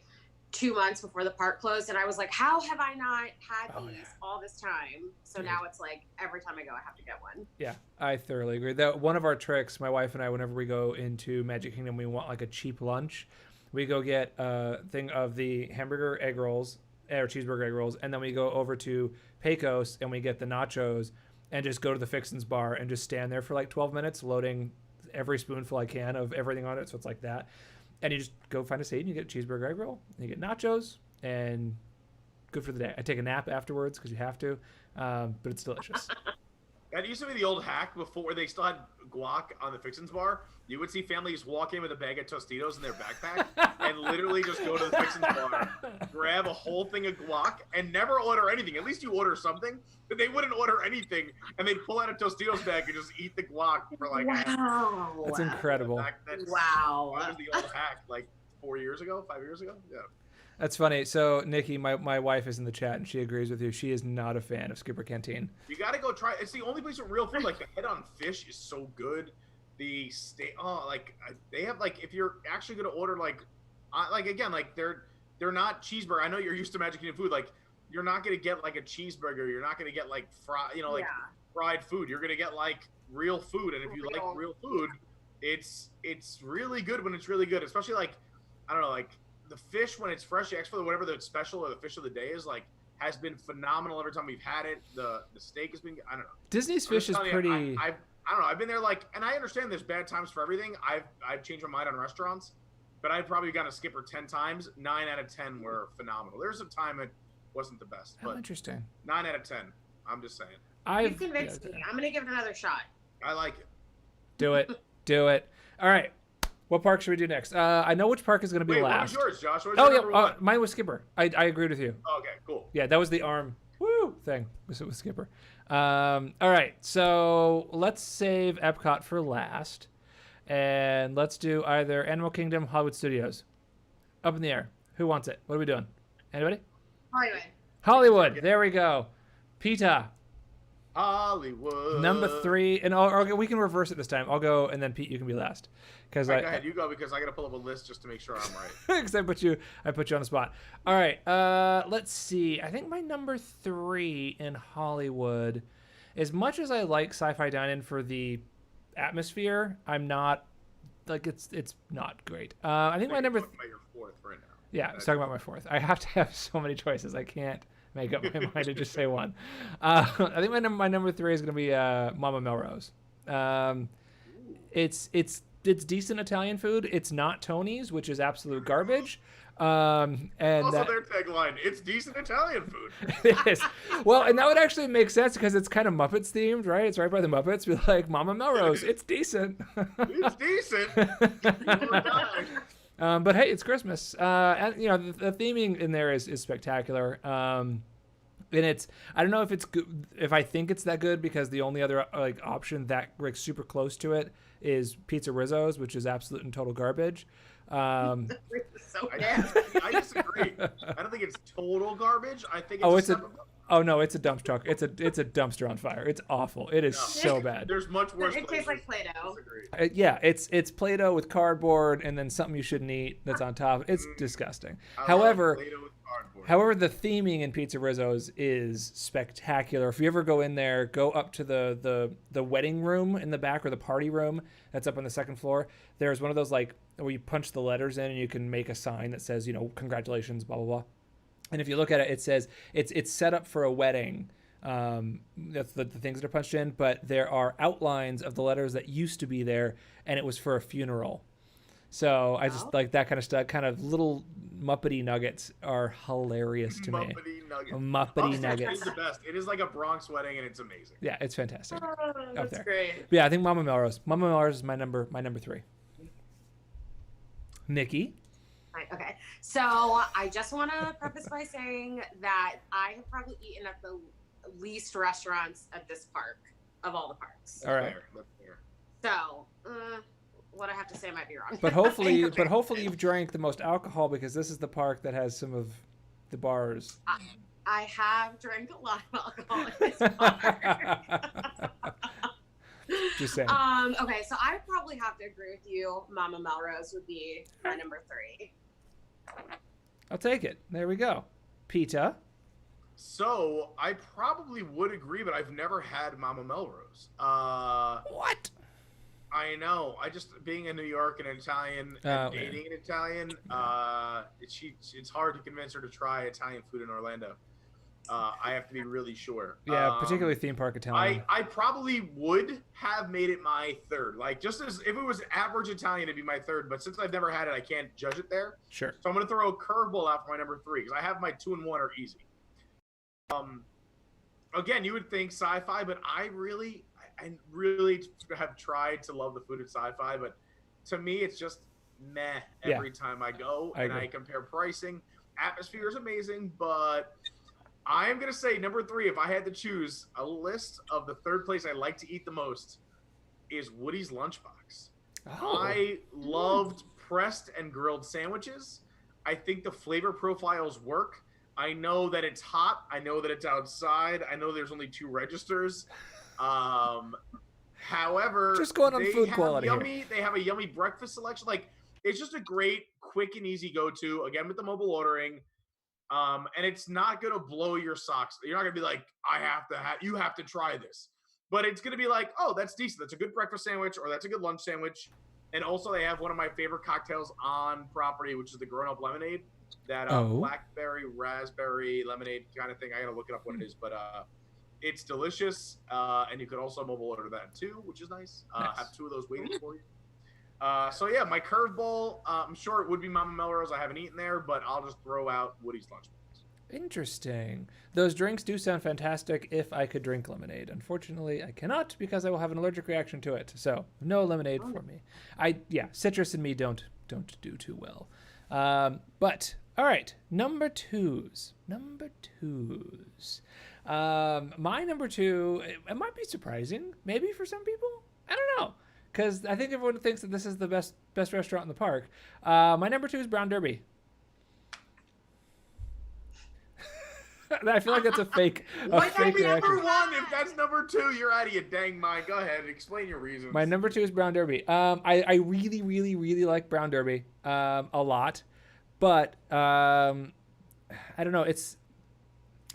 Speaker 3: 2 months before the park closed, and I was like, "How have I not had these all this time?" So
Speaker 1: Dude.
Speaker 3: now it's like every time I go, I have to get one.
Speaker 1: Yeah, I thoroughly agree. That one of our tricks, my wife and I, whenever we go into Magic Kingdom, we want like a cheap lunch. We go get a thing of the hamburger egg rolls or cheeseburger egg rolls, and then we go over to Pecos and we get the nachos and just go to the Fixins bar and just stand there for like 12 minutes loading every spoonful I can of everything on it. So it's like that. And you just go find a seat and you get a cheeseburger egg roll and you get nachos and good for the day. I take a nap afterwards because you have to, but it's delicious.
Speaker 2: That used to be the old hack before they still had guac on the Fixins bar. You would see families walk in with a bag of Tostitos in their backpack and literally just go to the Fixins bar, grab a whole thing of guac, and never order anything. At least you order something, but they wouldn't order anything, and they'd pull out a Tostitos bag and just eat the guac for like
Speaker 3: Wow.
Speaker 1: That's incredible.
Speaker 3: Wow.
Speaker 2: That was the old hack like 4 years ago, 5 years ago. Yeah.
Speaker 1: That's funny. So, Nikki, my wife is in the chat, and she agrees with you. She is not a fan of Skipper Canteen.
Speaker 2: You got to go try. It's the only place with real food. Like the head on fish is so good. The steak, they have like if you're actually gonna order like again like they're not cheeseburger. I know you're used to Magic Kingdom food. Like you're not gonna get like a cheeseburger. You're not gonna get like fried food. You're gonna get like real food. And if you like real food, it's really good when it's really good. Especially like I don't know like the fish when it's fresh, extra whatever the special or the fish of the day is like. Has been phenomenal every time we've had it. The steak has been I don't know.
Speaker 1: Disney's fish is pretty.
Speaker 2: I don't know. I've been there and I understand there's bad times for everything. I've changed my mind on restaurants, but I've probably gotten a Skipper 10 times. 9 out of 10 were phenomenal. There's a time it wasn't the best,
Speaker 1: Oh,
Speaker 2: but
Speaker 1: interesting.
Speaker 2: 9 out of 10. I'm just saying.
Speaker 3: You've convinced me. I'm gonna give it another shot.
Speaker 2: I like it.
Speaker 1: Do it. Do it. All right. What park should we do next? I know which park is going to be
Speaker 2: Wait,
Speaker 1: last.
Speaker 2: what was yours, Josh? What was your number one?
Speaker 1: Mine was Skipper. I agreed with you.
Speaker 2: Okay, cool.
Speaker 1: Yeah, that was the arm thing. Was it with Skipper? All right, so let's save Epcot for last, and let's do either Animal Kingdom, Hollywood Studios. Up in the air. Who wants it? What are we doing? Anybody?
Speaker 3: Hollywood.
Speaker 1: Hollywood. There we go. Peta.
Speaker 2: Hollywood.
Speaker 1: Number 3, and we can reverse it this time. I'll go, and then Pete, you can be last. Because
Speaker 2: Right, go ahead, you go because I got to pull up a list just to make sure I'm right.
Speaker 1: Because I put you on the spot. All right, let's see. I think my number 3 in Hollywood, as much as I like Sci-Fi Dine-In for the atmosphere, I'm not like it's not great. I think my number.
Speaker 2: About your fourth right now.
Speaker 1: Yeah, I was talking about my 4th. I have to have so many choices. I can't make up my mind to just say one. I think my number 3 is going to be Mama Melrose. It's decent Italian food. It's not Tony's, which is absolute garbage. And
Speaker 2: also their tagline, it's decent Italian food.
Speaker 1: It is. Well, and that would actually make sense because it's kind of Muppets themed, right? It's right by the Muppets. Be like, Mama Melrose, it's decent.
Speaker 2: It's decent.
Speaker 1: But hey, it's Christmas. And you know, the theming in there is spectacular. And it's, I don't know if it's good, if I think it's that good, because the only other like option that like super close to it is Pizza Rizzo's, which is absolute and total garbage.
Speaker 3: So
Speaker 2: I disagree. I don't think it's total garbage. I think it's
Speaker 1: oh no, it's a dump truck. It's a dumpster on fire. It's awful. It is so bad.
Speaker 2: There's much worse.
Speaker 3: It tastes like Play-Doh.
Speaker 1: Yeah, it's Play-Doh with cardboard and then something you shouldn't eat that's on top. It's disgusting. However, the theming in Pizza Rizzo's is spectacular. If you ever go in there, go up to the wedding room in the back, or the party room that's up on the second floor. There's one of those like where you punch the letters in and you can make a sign that says, you know, congratulations, blah blah blah. And if you look at it, it says it's set up for a wedding. That's the things that are punched in, but there are outlines of the letters that used to be there, and it was for a funeral. So I just like that kind of stuff. Kind of little Muppety nuggets are hilarious to me. Muppety nuggets.
Speaker 2: It's the best. It is like a Bronx wedding, and it's amazing.
Speaker 1: Yeah, it's fantastic.
Speaker 3: That's great.
Speaker 1: But yeah, I think Mama Melrose. Mama Melrose is my number 3. Nikki.
Speaker 3: Right, okay, so I just want to preface by saying that I have probably eaten at the least restaurants at this park of all the parks.
Speaker 1: All right.
Speaker 2: That's fair.
Speaker 3: So, what I have to say might be wrong.
Speaker 1: But hopefully you've drank the most alcohol, because this is the park that has some of the bars.
Speaker 3: I have drank a lot of alcohol at this park.
Speaker 1: Just saying.
Speaker 3: Okay, so I probably have to agree with you. Mama Melrose would be my number 3.
Speaker 1: I'll take it. There we go. Pita.
Speaker 2: So I probably would agree, but I've never had Mama Melrose.
Speaker 1: What?
Speaker 2: I know. I just, being in New York and Italian and dating an Italian, it's hard to convince her to try Italian food in Orlando. I have to be really sure.
Speaker 1: Yeah, particularly theme park Italian.
Speaker 2: I probably would have made it my 3rd. Like, just as if it was average Italian, it'd be my 3rd. But since I've never had it, I can't judge it there.
Speaker 1: Sure.
Speaker 2: So I'm going to throw a curveball out for my number 3, because I have my 2 and 1 are easy. Again, you would think sci-fi, but I really have tried to love the food at sci-fi. But to me, it's just meh every time I go. I compare pricing. Atmosphere is amazing, but I am going to say number 3, if I had to choose a list of the 3rd place I like to eat the most, is Woody's Lunchbox.
Speaker 1: Oh.
Speaker 2: I loved pressed and grilled sandwiches. I think the flavor profiles work. I know that it's hot. I know that it's outside. I know there's only 2 registers. However,
Speaker 1: just going on food quality.
Speaker 2: They have a yummy breakfast selection. Like, it's just a great, quick and easy go-to. Again, with the mobile ordering. And it's not going to blow your socks. You're not going to be like, you have to try this. But it's going to be like, oh, that's decent. That's a good breakfast sandwich, or that's a good lunch sandwich. And also they have one of my favorite cocktails on property, which is the grown-up lemonade. That blackberry, raspberry lemonade kind of thing. I got to look it up what it is. But it's delicious. And you could also mobile order that too, which is nice. Have 2 of those waiting for you. So yeah, my curveball, I'm sure it would be Mama Melrose. I haven't eaten there, but I'll just throw out Woody's Lunchbox.
Speaker 1: Interesting. Those drinks do sound fantastic if I could drink lemonade. Unfortunately, I cannot, because I will have an allergic reaction to it. So no lemonade for me. Citrus and me don't do too well. But all right, number twos. My number 2, it might be surprising, maybe for some people. I don't know. Because I think everyone thinks that this is the best restaurant in the park. My number 2 is Brown Derby. I feel like that's a fake.
Speaker 2: Why can't be number 1? If that's number 2, you're out of your dang mind. Go ahead, explain your reasons.
Speaker 1: My number 2 is Brown Derby. I really, really, really like Brown Derby a lot, but I don't know. I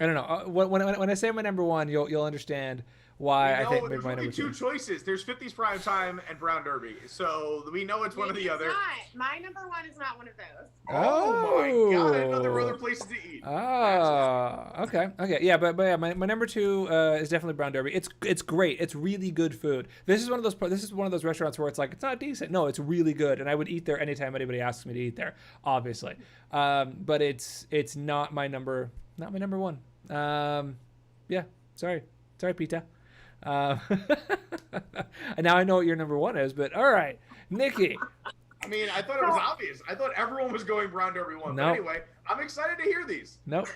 Speaker 1: don't know. When I say my number 1, you'll understand why
Speaker 2: We
Speaker 1: I
Speaker 2: know
Speaker 1: think maybe
Speaker 2: there's
Speaker 1: my
Speaker 2: only
Speaker 1: number
Speaker 2: two
Speaker 1: 2.
Speaker 2: choices. There's 50s Prime Time and Brown Derby. So we know it's one or
Speaker 3: Maybe
Speaker 2: the
Speaker 3: it's
Speaker 2: other.
Speaker 3: not. My number one is not one of those.
Speaker 2: Oh my God! I didn't know there were other places to eat.
Speaker 1: Oh, okay, yeah, but yeah, my number 2 is definitely Brown Derby. It's great. It's really good food. This is one of those restaurants where it's like it's not decent. No, it's really good, and I would eat there anytime anybody asks me to eat there. Obviously, but it's not my number 1. Yeah, sorry, Pita. And now I know what your number 1 is, but all right, Nikki.
Speaker 2: I mean, I thought it was obvious. I thought everyone was going Brown Derby 1.
Speaker 1: Nope.
Speaker 2: But anyway, I'm excited to hear these.
Speaker 1: Nope.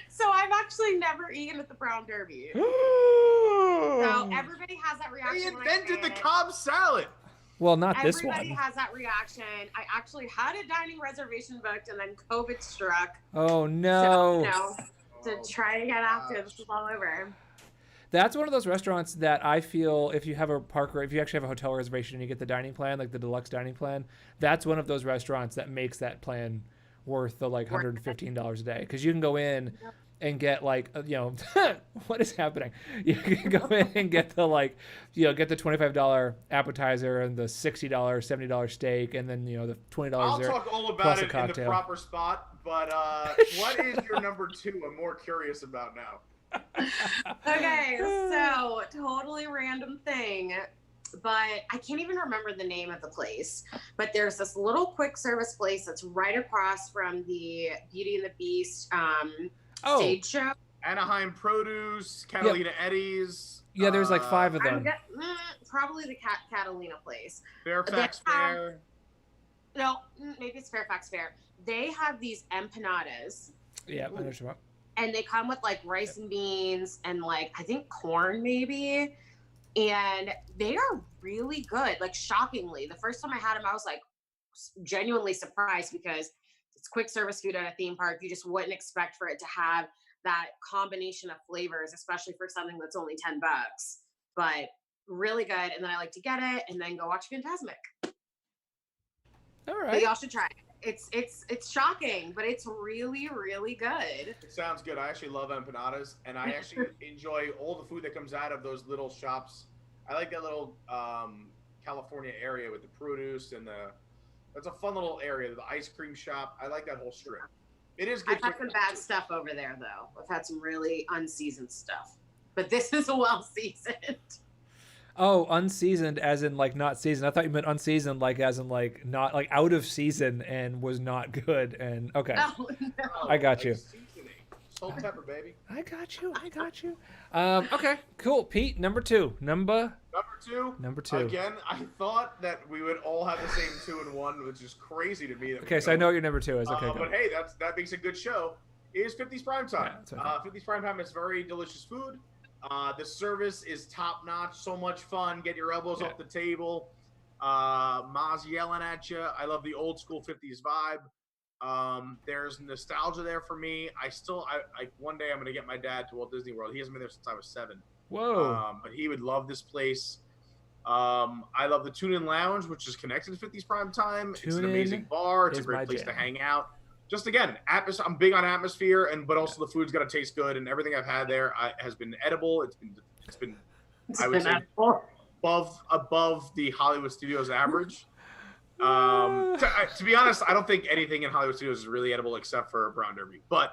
Speaker 3: So I've actually never eaten at the Brown Derby. So
Speaker 1: So
Speaker 3: everybody has that reaction.
Speaker 2: They
Speaker 3: when I
Speaker 2: invented
Speaker 3: say
Speaker 2: the
Speaker 3: it.
Speaker 2: Cobb salad.
Speaker 1: Well, not this
Speaker 3: Everybody
Speaker 1: one.
Speaker 3: has that reaction. I actually had a dining reservation booked, and then COVID struck.
Speaker 1: Oh no.
Speaker 3: So, to try to get after this is all over.
Speaker 1: That's one of those restaurants that I feel if you have a if you actually have a hotel reservation and you get the dining plan, like the deluxe dining plan, that's one of those restaurants that makes that plan worth the like $115 a day. Because you can go in and get like, what is happening? You can go in and get the get the $25 appetizer and the $60, $70 steak, and then, the $20
Speaker 2: I'll
Speaker 1: there,
Speaker 2: talk all
Speaker 1: plus
Speaker 2: about
Speaker 1: a
Speaker 2: it in the
Speaker 1: cocktail.
Speaker 2: proper spot. But what is your number 2? I'm more curious about now.
Speaker 3: Okay, so totally random thing, but I can't even remember the name of the place. But there's this little quick service place that's right across from the Beauty and the Beast stage show.
Speaker 2: Anaheim Produce, Catalina Eddie's.
Speaker 1: Yeah, there's like 5 of them.
Speaker 3: Probably the Catalina place.
Speaker 2: Fairfax Fair.
Speaker 3: No, maybe it's Fairfax Fair. They have these empanadas.
Speaker 1: Yeah, I know what you're talking about.
Speaker 3: And they come with like rice and beans and like I think corn maybe, and they are really good. Like shockingly, the first time I had them, I was like genuinely surprised because it's quick service food at a theme park. You just wouldn't expect for it to have that combination of flavors, especially for something that's only $10. But really good. And then I like to get it and then go watch Fantasmic.
Speaker 1: All right.
Speaker 3: But y'all should try it. It's shocking, but it's really, really good.
Speaker 2: It sounds good. I actually love empanadas, and I actually enjoy all the food that comes out of those little shops. I like that little California area with the produce and that's a fun little area. The ice cream shop. I like that whole strip. It is good.
Speaker 3: I've had some bad stuff over there, though. I've had some really unseasoned stuff, but this is well seasoned.
Speaker 1: Oh, unseasoned as in like not seasoned. I thought you meant unseasoned like as in like not like out of season and was not good. And okay,
Speaker 3: Oh, no.
Speaker 1: I got you.
Speaker 2: Seasoning. Salt and pepper, baby.
Speaker 1: I got you. Okay, cool. Pete, number 2. Number
Speaker 2: 2. Again, I thought that we would all have the same 2 and 1, which is crazy to me.
Speaker 1: Okay, so I know what your number 2 is. Okay, go.
Speaker 2: But hey, that makes a good show. Is 50s Prime Time.
Speaker 1: Yeah,
Speaker 2: 50s Prime Time is very delicious food. The service is top notch. So much fun. Get your elbows off the table. Ma's yelling at you. I love the old school 50s vibe. There's nostalgia there for me. I one day I'm gonna get my dad to Walt Disney World. He hasn't been there since I was 7.
Speaker 1: Whoa.
Speaker 2: But he would love this place. I love the Tune In Lounge, which is connected to 50s Prime Time. It's an amazing bar. It's a great place to hang out. Just again, atmosphere. I'm big on atmosphere, but also the food's got to taste good, and everything I've had there has been edible. It's been I would say above the Hollywood Studios average. To be honest, I don't think anything in Hollywood Studios is really edible except for Brown Derby, but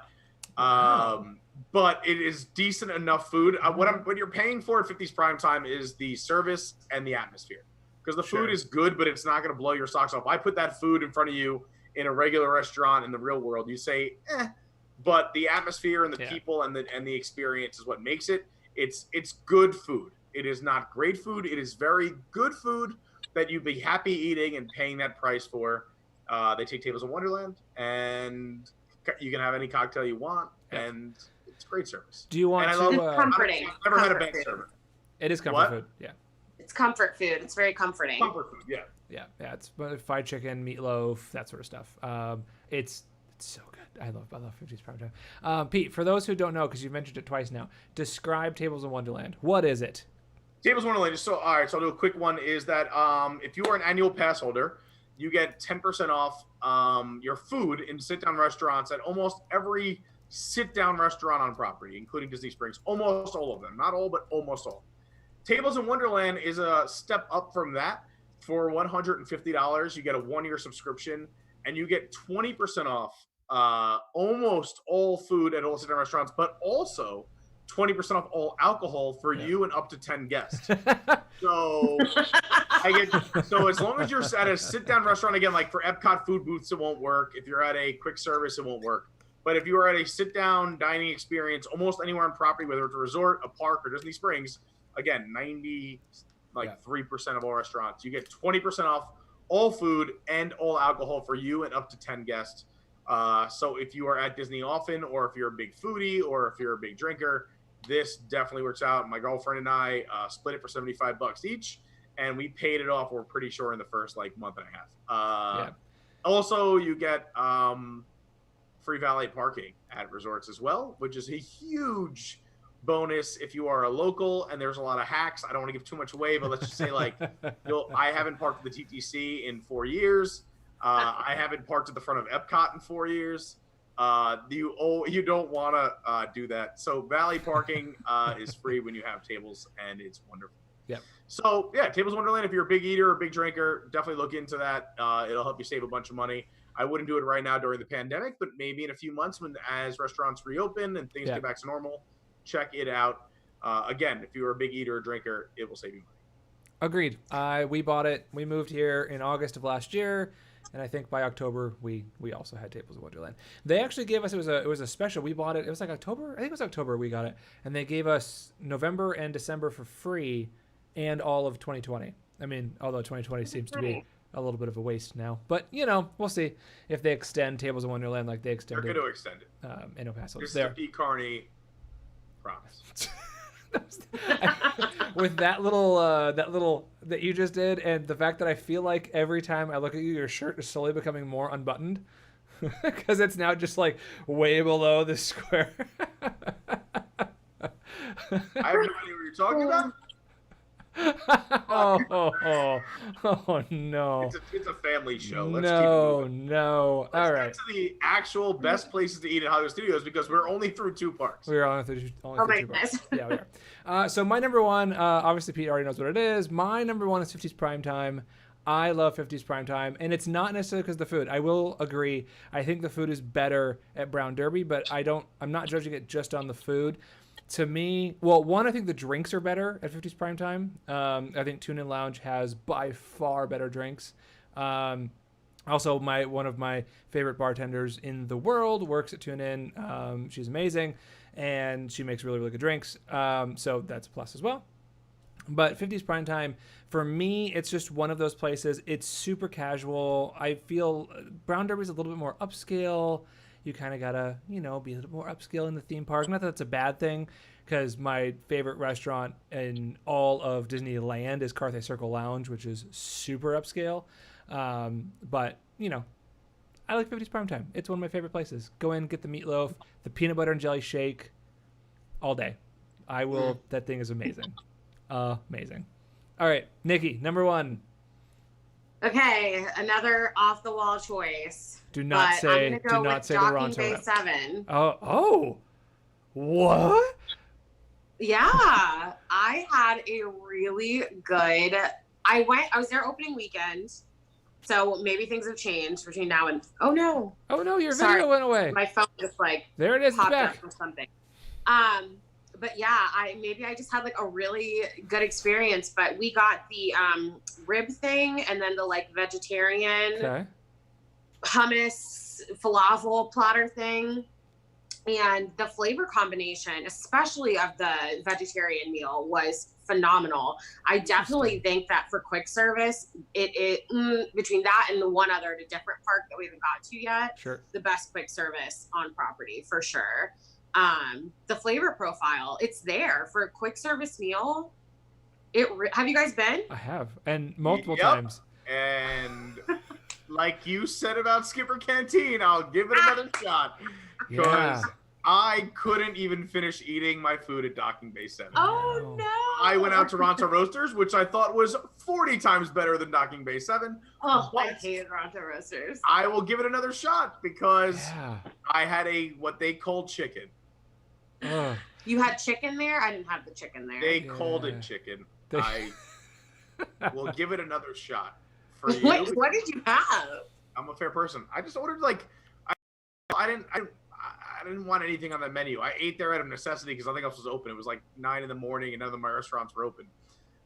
Speaker 2: it is decent enough food. What you're paying for at 50s Prime Time is the service and the atmosphere, because the food is good, but it's not going to blow your socks off. I put that food in front of you in a regular restaurant in the real world, you say, but the atmosphere and the people and the experience is what makes it. It's good food. It is not great food. It is very good food that you'd be happy eating and paying that price for. They take tables in Wonderland, and you can have any cocktail you want, and it's great service.
Speaker 1: Do you want
Speaker 3: to? It's comforting.
Speaker 2: I've never had a bad service.
Speaker 1: It is comfort food. Yeah.
Speaker 3: It's comfort food. It's very comforting.
Speaker 2: Comfort food. Yeah.
Speaker 1: Yeah, it's fried chicken, meatloaf, that sort of stuff. It's so good. I love 50s Prime Time. Pete, for those who don't know, because you've mentioned it twice now, describe Tables in Wonderland. What is it?
Speaker 2: Tables in Wonderland. So I'll do a quick one. Is that if you are an annual pass holder, you get 10% off your food in sit-down restaurants at almost every sit-down restaurant on property, including Disney Springs. Almost all of them. Not all, but almost all. Tables in Wonderland is a step up from that. For $150, you get a 1-year subscription, and you get 20% off almost all food at all sit-down restaurants, but also 20% off all alcohol for you and up to 10 guests. So so as long as you're at a sit-down restaurant, again, like for Epcot food booths, it won't work. If you're at a quick service, it won't work. But if you are at a sit-down dining experience, almost anywhere on property, whether it's a resort, a park, or Disney Springs, again, 3% of all restaurants, you get 20% off all food and all alcohol for you and up to 10 guests. So if you are at Disney often, or if you're a big foodie, or if you're a big drinker, this definitely works out. My girlfriend and I split it for $75 each, and we paid it off, we're pretty sure, in the first month and a half. Also, you get free valet parking at resorts as well, which is a huge bonus if you are a local. And there's a lot of hacks. I don't want to give too much away, but let's just say I haven't parked at the TTC in 4 years. I haven't parked at the front of Epcot in 4 years. You don't want to do that. So valet parking is free when you have tables, and it's wonderful.
Speaker 1: Yep.
Speaker 2: So yeah, Tables in Wonderland. If you're a big eater or a big drinker, definitely look into that. It'll help you save a bunch of money. I wouldn't do it right now during the pandemic, but maybe in a few months as restaurants reopen and things get back to normal, check it out. Again, if you're a big eater or drinker, it will save you money.
Speaker 1: Agreed. We bought it. We moved here in August of last year, and I think by October we also had Tables in Wonderland. They actually gave us, it was a special. We bought it. It was like October. I think it was October we got it, and they gave us November and December for free, and all of 2020. I mean, although 2020 seems to be a little bit of a waste now, but we'll see if they extend Tables in Wonderland like they extended.
Speaker 2: They're going to extend it.
Speaker 1: In El Paso.
Speaker 2: This is a P. Carney promise.
Speaker 1: With that little that you just did, and the fact that I feel like every time I look at you, your shirt is slowly becoming more unbuttoned because it's now just like way below the square.
Speaker 2: I have no idea what you're talking about.
Speaker 1: Oh no!
Speaker 2: It's a family show. Let's
Speaker 1: keep
Speaker 2: it moving.
Speaker 1: All right.
Speaker 2: Let's get to the actual best places to eat at Hollywood Studios, because we're only through 2 parks.
Speaker 1: We're only through 2 parks. Yeah, we are. So my number one, obviously Pete already knows what it is. My number one is 50s Primetime. I love 50s Primetime, and it's not necessarily because of the food. I will agree. I think the food is better at Brown Derby, but I'm not judging it just on the food. To me, I think the drinks are better at 50s Primetime. I think Tune In Lounge has by far better drinks. Also, one of my favorite bartenders in the world works at Tune In. She's amazing, and she makes really, really good drinks. So that's a plus as well. But 50s Primetime, for me, it's just one of those places. It's super casual. I feel Brown Derby is a little bit more upscale. You kind of got to, be a little more upscale in the theme park. Not that that's a bad thing, because my favorite restaurant in all of Disneyland is Carthay Circle Lounge, which is super upscale. But, I like 50s Primetime. It's one of my favorite places. Go in, get the meatloaf, the peanut butter and jelly shake all day. I will. That thing is amazing. Amazing. All right, Nikki, number one.
Speaker 3: Okay, another off-the-wall choice.
Speaker 1: Do not say the Ronto
Speaker 3: Bay 7.
Speaker 1: Oh, what?
Speaker 3: Yeah, I had a really good. I was there opening weekend, so maybe things have changed between now and. Oh no!
Speaker 1: Your video went away.
Speaker 3: My phone just
Speaker 1: there it is.
Speaker 3: popped
Speaker 1: back.
Speaker 3: up or something. But yeah, I just had a really good experience. But we got the rib thing, and then the vegetarian hummus falafel platter thing, and the flavor combination, especially of the vegetarian meal, was phenomenal. I definitely think that for quick service, it between that and the one other at a different park that we haven't got to yet, the best quick service on property for sure. The flavor profile, it's there for a quick service meal. Have you guys been?
Speaker 1: I have, and multiple times.
Speaker 2: And like you said about Skipper Canteen, I'll give it another shot, because I couldn't even finish eating my food at Docking Bay 7.
Speaker 3: Oh no!
Speaker 2: I went out to Ronto Roasters, which I thought was 40 times better than Docking Bay 7.
Speaker 3: Oh, I hated Ronto Roasters.
Speaker 2: I will give it another shot, because I had what they called chicken.
Speaker 3: You had chicken there? I didn't have the chicken there.
Speaker 2: They called it chicken. I will give it another shot for you.
Speaker 3: What did you have?
Speaker 2: I'm a fair person. I just ordered I didn't want anything on the menu. I ate there out of necessity because nothing else was open. It was like 9 in the morning and none of my restaurants were open.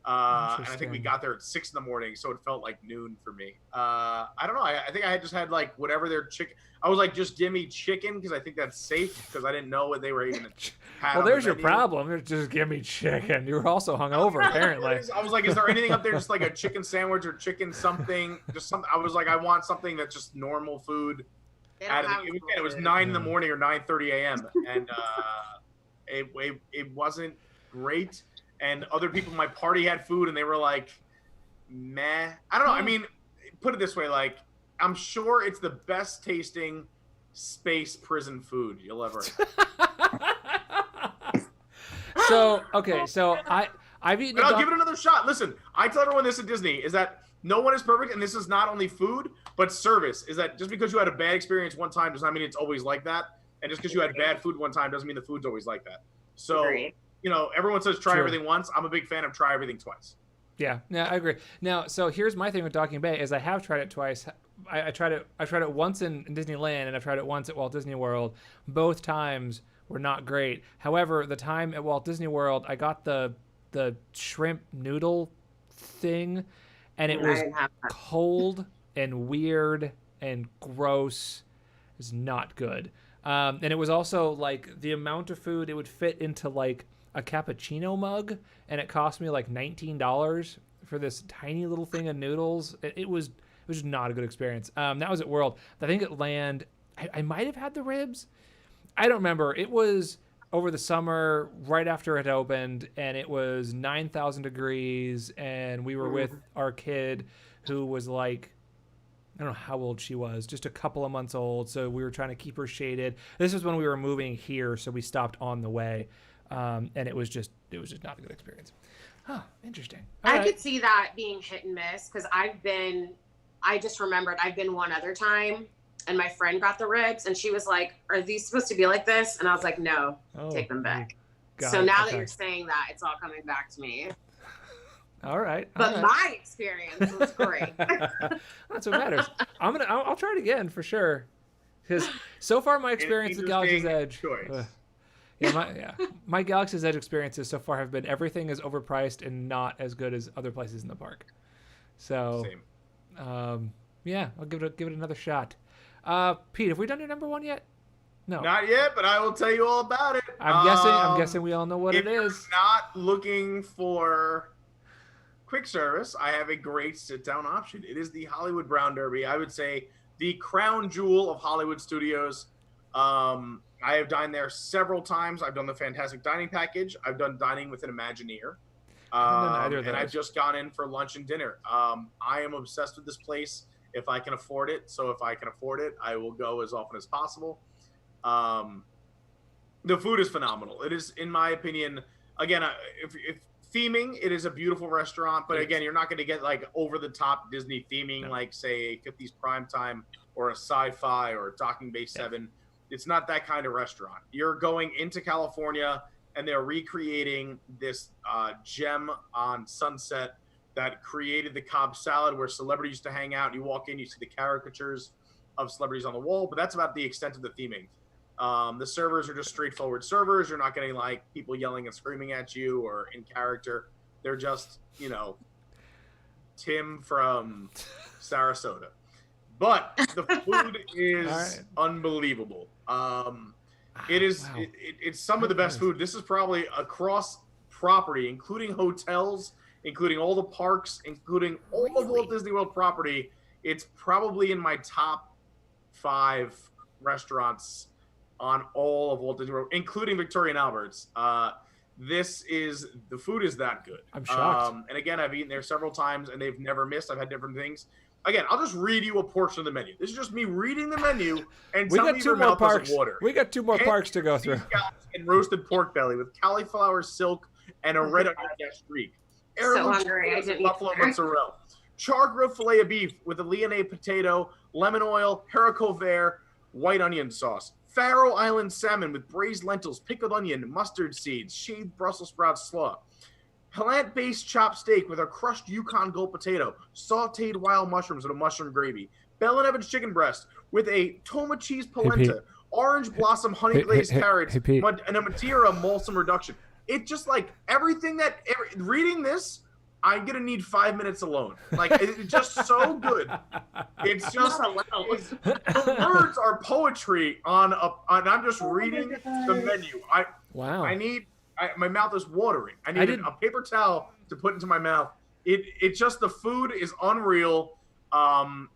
Speaker 2: And I think we got there at 6 in the morning, so it felt like noon for me. I don't know. I think I had just had like whatever their chicken. I was like, just give me chicken because I think that's safe because I didn't know what they were eating.
Speaker 1: Well, there's your problem. Just give me chicken. You were also hungover, apparently.
Speaker 2: I was like, is there anything up there just like a chicken sandwich or chicken something? Just something. I was like, I want something that's just normal food. It was 9 in the morning or 9:30 a.m. and it wasn't great. And other people in my party had food, and they were like, meh. I don't know. I mean, put it this way. Like, I'm sure it's the best tasting space prison food you'll ever have.
Speaker 1: So I've eaten.
Speaker 2: But I'll give it another shot. Listen, I tell everyone this at Disney is that no one is perfect, and this is not only food, but service. Is that just because you had a bad experience one time does not mean it's always like that. And just because you had bad food one time doesn't mean the food's always like that. So... Agreed. Everyone says try everything once. I'm a big fan of try everything twice.
Speaker 1: Yeah, I agree. Now, so here's my thing with Docking Bay is I have tried it twice. I tried it once in Disneyland, and I've tried it once at Walt Disney World. Both times were not great. However, the time at Walt Disney World, I got the shrimp noodle thing, and it was cold and weird and gross. It was not good. And it was also like the amount of food it would fit into like a cappuccino mug, and it cost me like $19 for this tiny little thing of noodles. It was just not a good experience. That was at World. I think at Land, I might have had the ribs. I don't remember. It was over the summer right after it opened, and it was 9,000 degrees, and we were with our kid who was like, I don't know how old she was, just a couple of months old. So we were trying to keep her shaded. This was when we were moving here, so we stopped on the way. And it was just not a good experience. Huh, interesting.
Speaker 3: I could see that being hit and miss because I just remembered I've been one other time and my friend got the ribs and she was like, are these supposed to be like this? And I was like, no, take them back. So now that you're saying that, it's all coming back to me.
Speaker 1: All right.
Speaker 3: But my experience was great.
Speaker 1: That's what matters. I'll try it again for sure. Because so far my experience with Galaxy's Edge. My Galaxy's Edge experiences so far have been everything is overpriced and not as good as other places in the park. So, I'll give it another shot. Pete, have we done your number one yet? No,
Speaker 2: not yet, but I will tell you all about it.
Speaker 1: I'm guessing we all know what it is.
Speaker 2: If you're not looking for quick service, I have a great sit-down option. It is the Hollywood Brown Derby. I would say the crown jewel of Hollywood studios. I have dined there several times. I've done the Fantastic Dining Package. I've done dining with an Imagineer. And I've just gone in for lunch and dinner. I am obsessed with this place if I can afford it. So if I can afford it, I will go as often as possible. The food is phenomenal. It is, in my opinion, again, if theming, it is a beautiful restaurant. But again, you're not going to get like over-the-top Disney theming like, say, 50s Primetime or a Sci-Fi or Docking Bay 7. It's not that kind of restaurant. You're going into California, and they're recreating this gem on Sunset that created the Cobb salad where celebrities used to hang out. You walk in, you see the caricatures of celebrities on the wall, but that's about the extent of the theming. The servers are just straightforward servers. You're not getting like people yelling and screaming at you or in character. They're just, Tim from Sarasota. But the food is unbelievable. It's some of the best food. This is probably across property, including hotels, including all the parks, including all of Walt Disney World property. It's probably in my top 5 restaurants on all of Walt Disney World, including Victoria and Albert's. The food is that good.
Speaker 1: I'm shocked.
Speaker 2: And again, I've eaten there several times, and they've never missed. I've had different things. Again, I'll just read you a portion of the menu. This is just me reading the menu and telling you your mouth doesn't water.
Speaker 1: We got 2 more parks to go through.
Speaker 2: And roasted pork belly with cauliflower silk and a red onion streak.
Speaker 3: So hungry. I didn't
Speaker 2: buffalo mozzarella. Char-grilled filet of beef with a lyonnais potato, lemon oil, haricot vert, white onion sauce. Faroe Island salmon with braised lentils, pickled onion, mustard seeds, shaved Brussels sprout slaw. plant-based chopped steak with a crushed Yukon Gold potato, sautéed wild mushrooms and a mushroom gravy, Bell and Evans chicken breast with a toma cheese polenta, orange blossom honey glazed carrots,
Speaker 1: Pete.
Speaker 2: and a Madeira Molson reduction. It just like everything reading this, I'm gonna need 5 minutes alone. Like it's just so good. It's just the words are poetry on I'm just reading the menu.
Speaker 1: Wow.
Speaker 2: My mouth is watering. I need a paper towel to put into my mouth. It just, the food is unreal.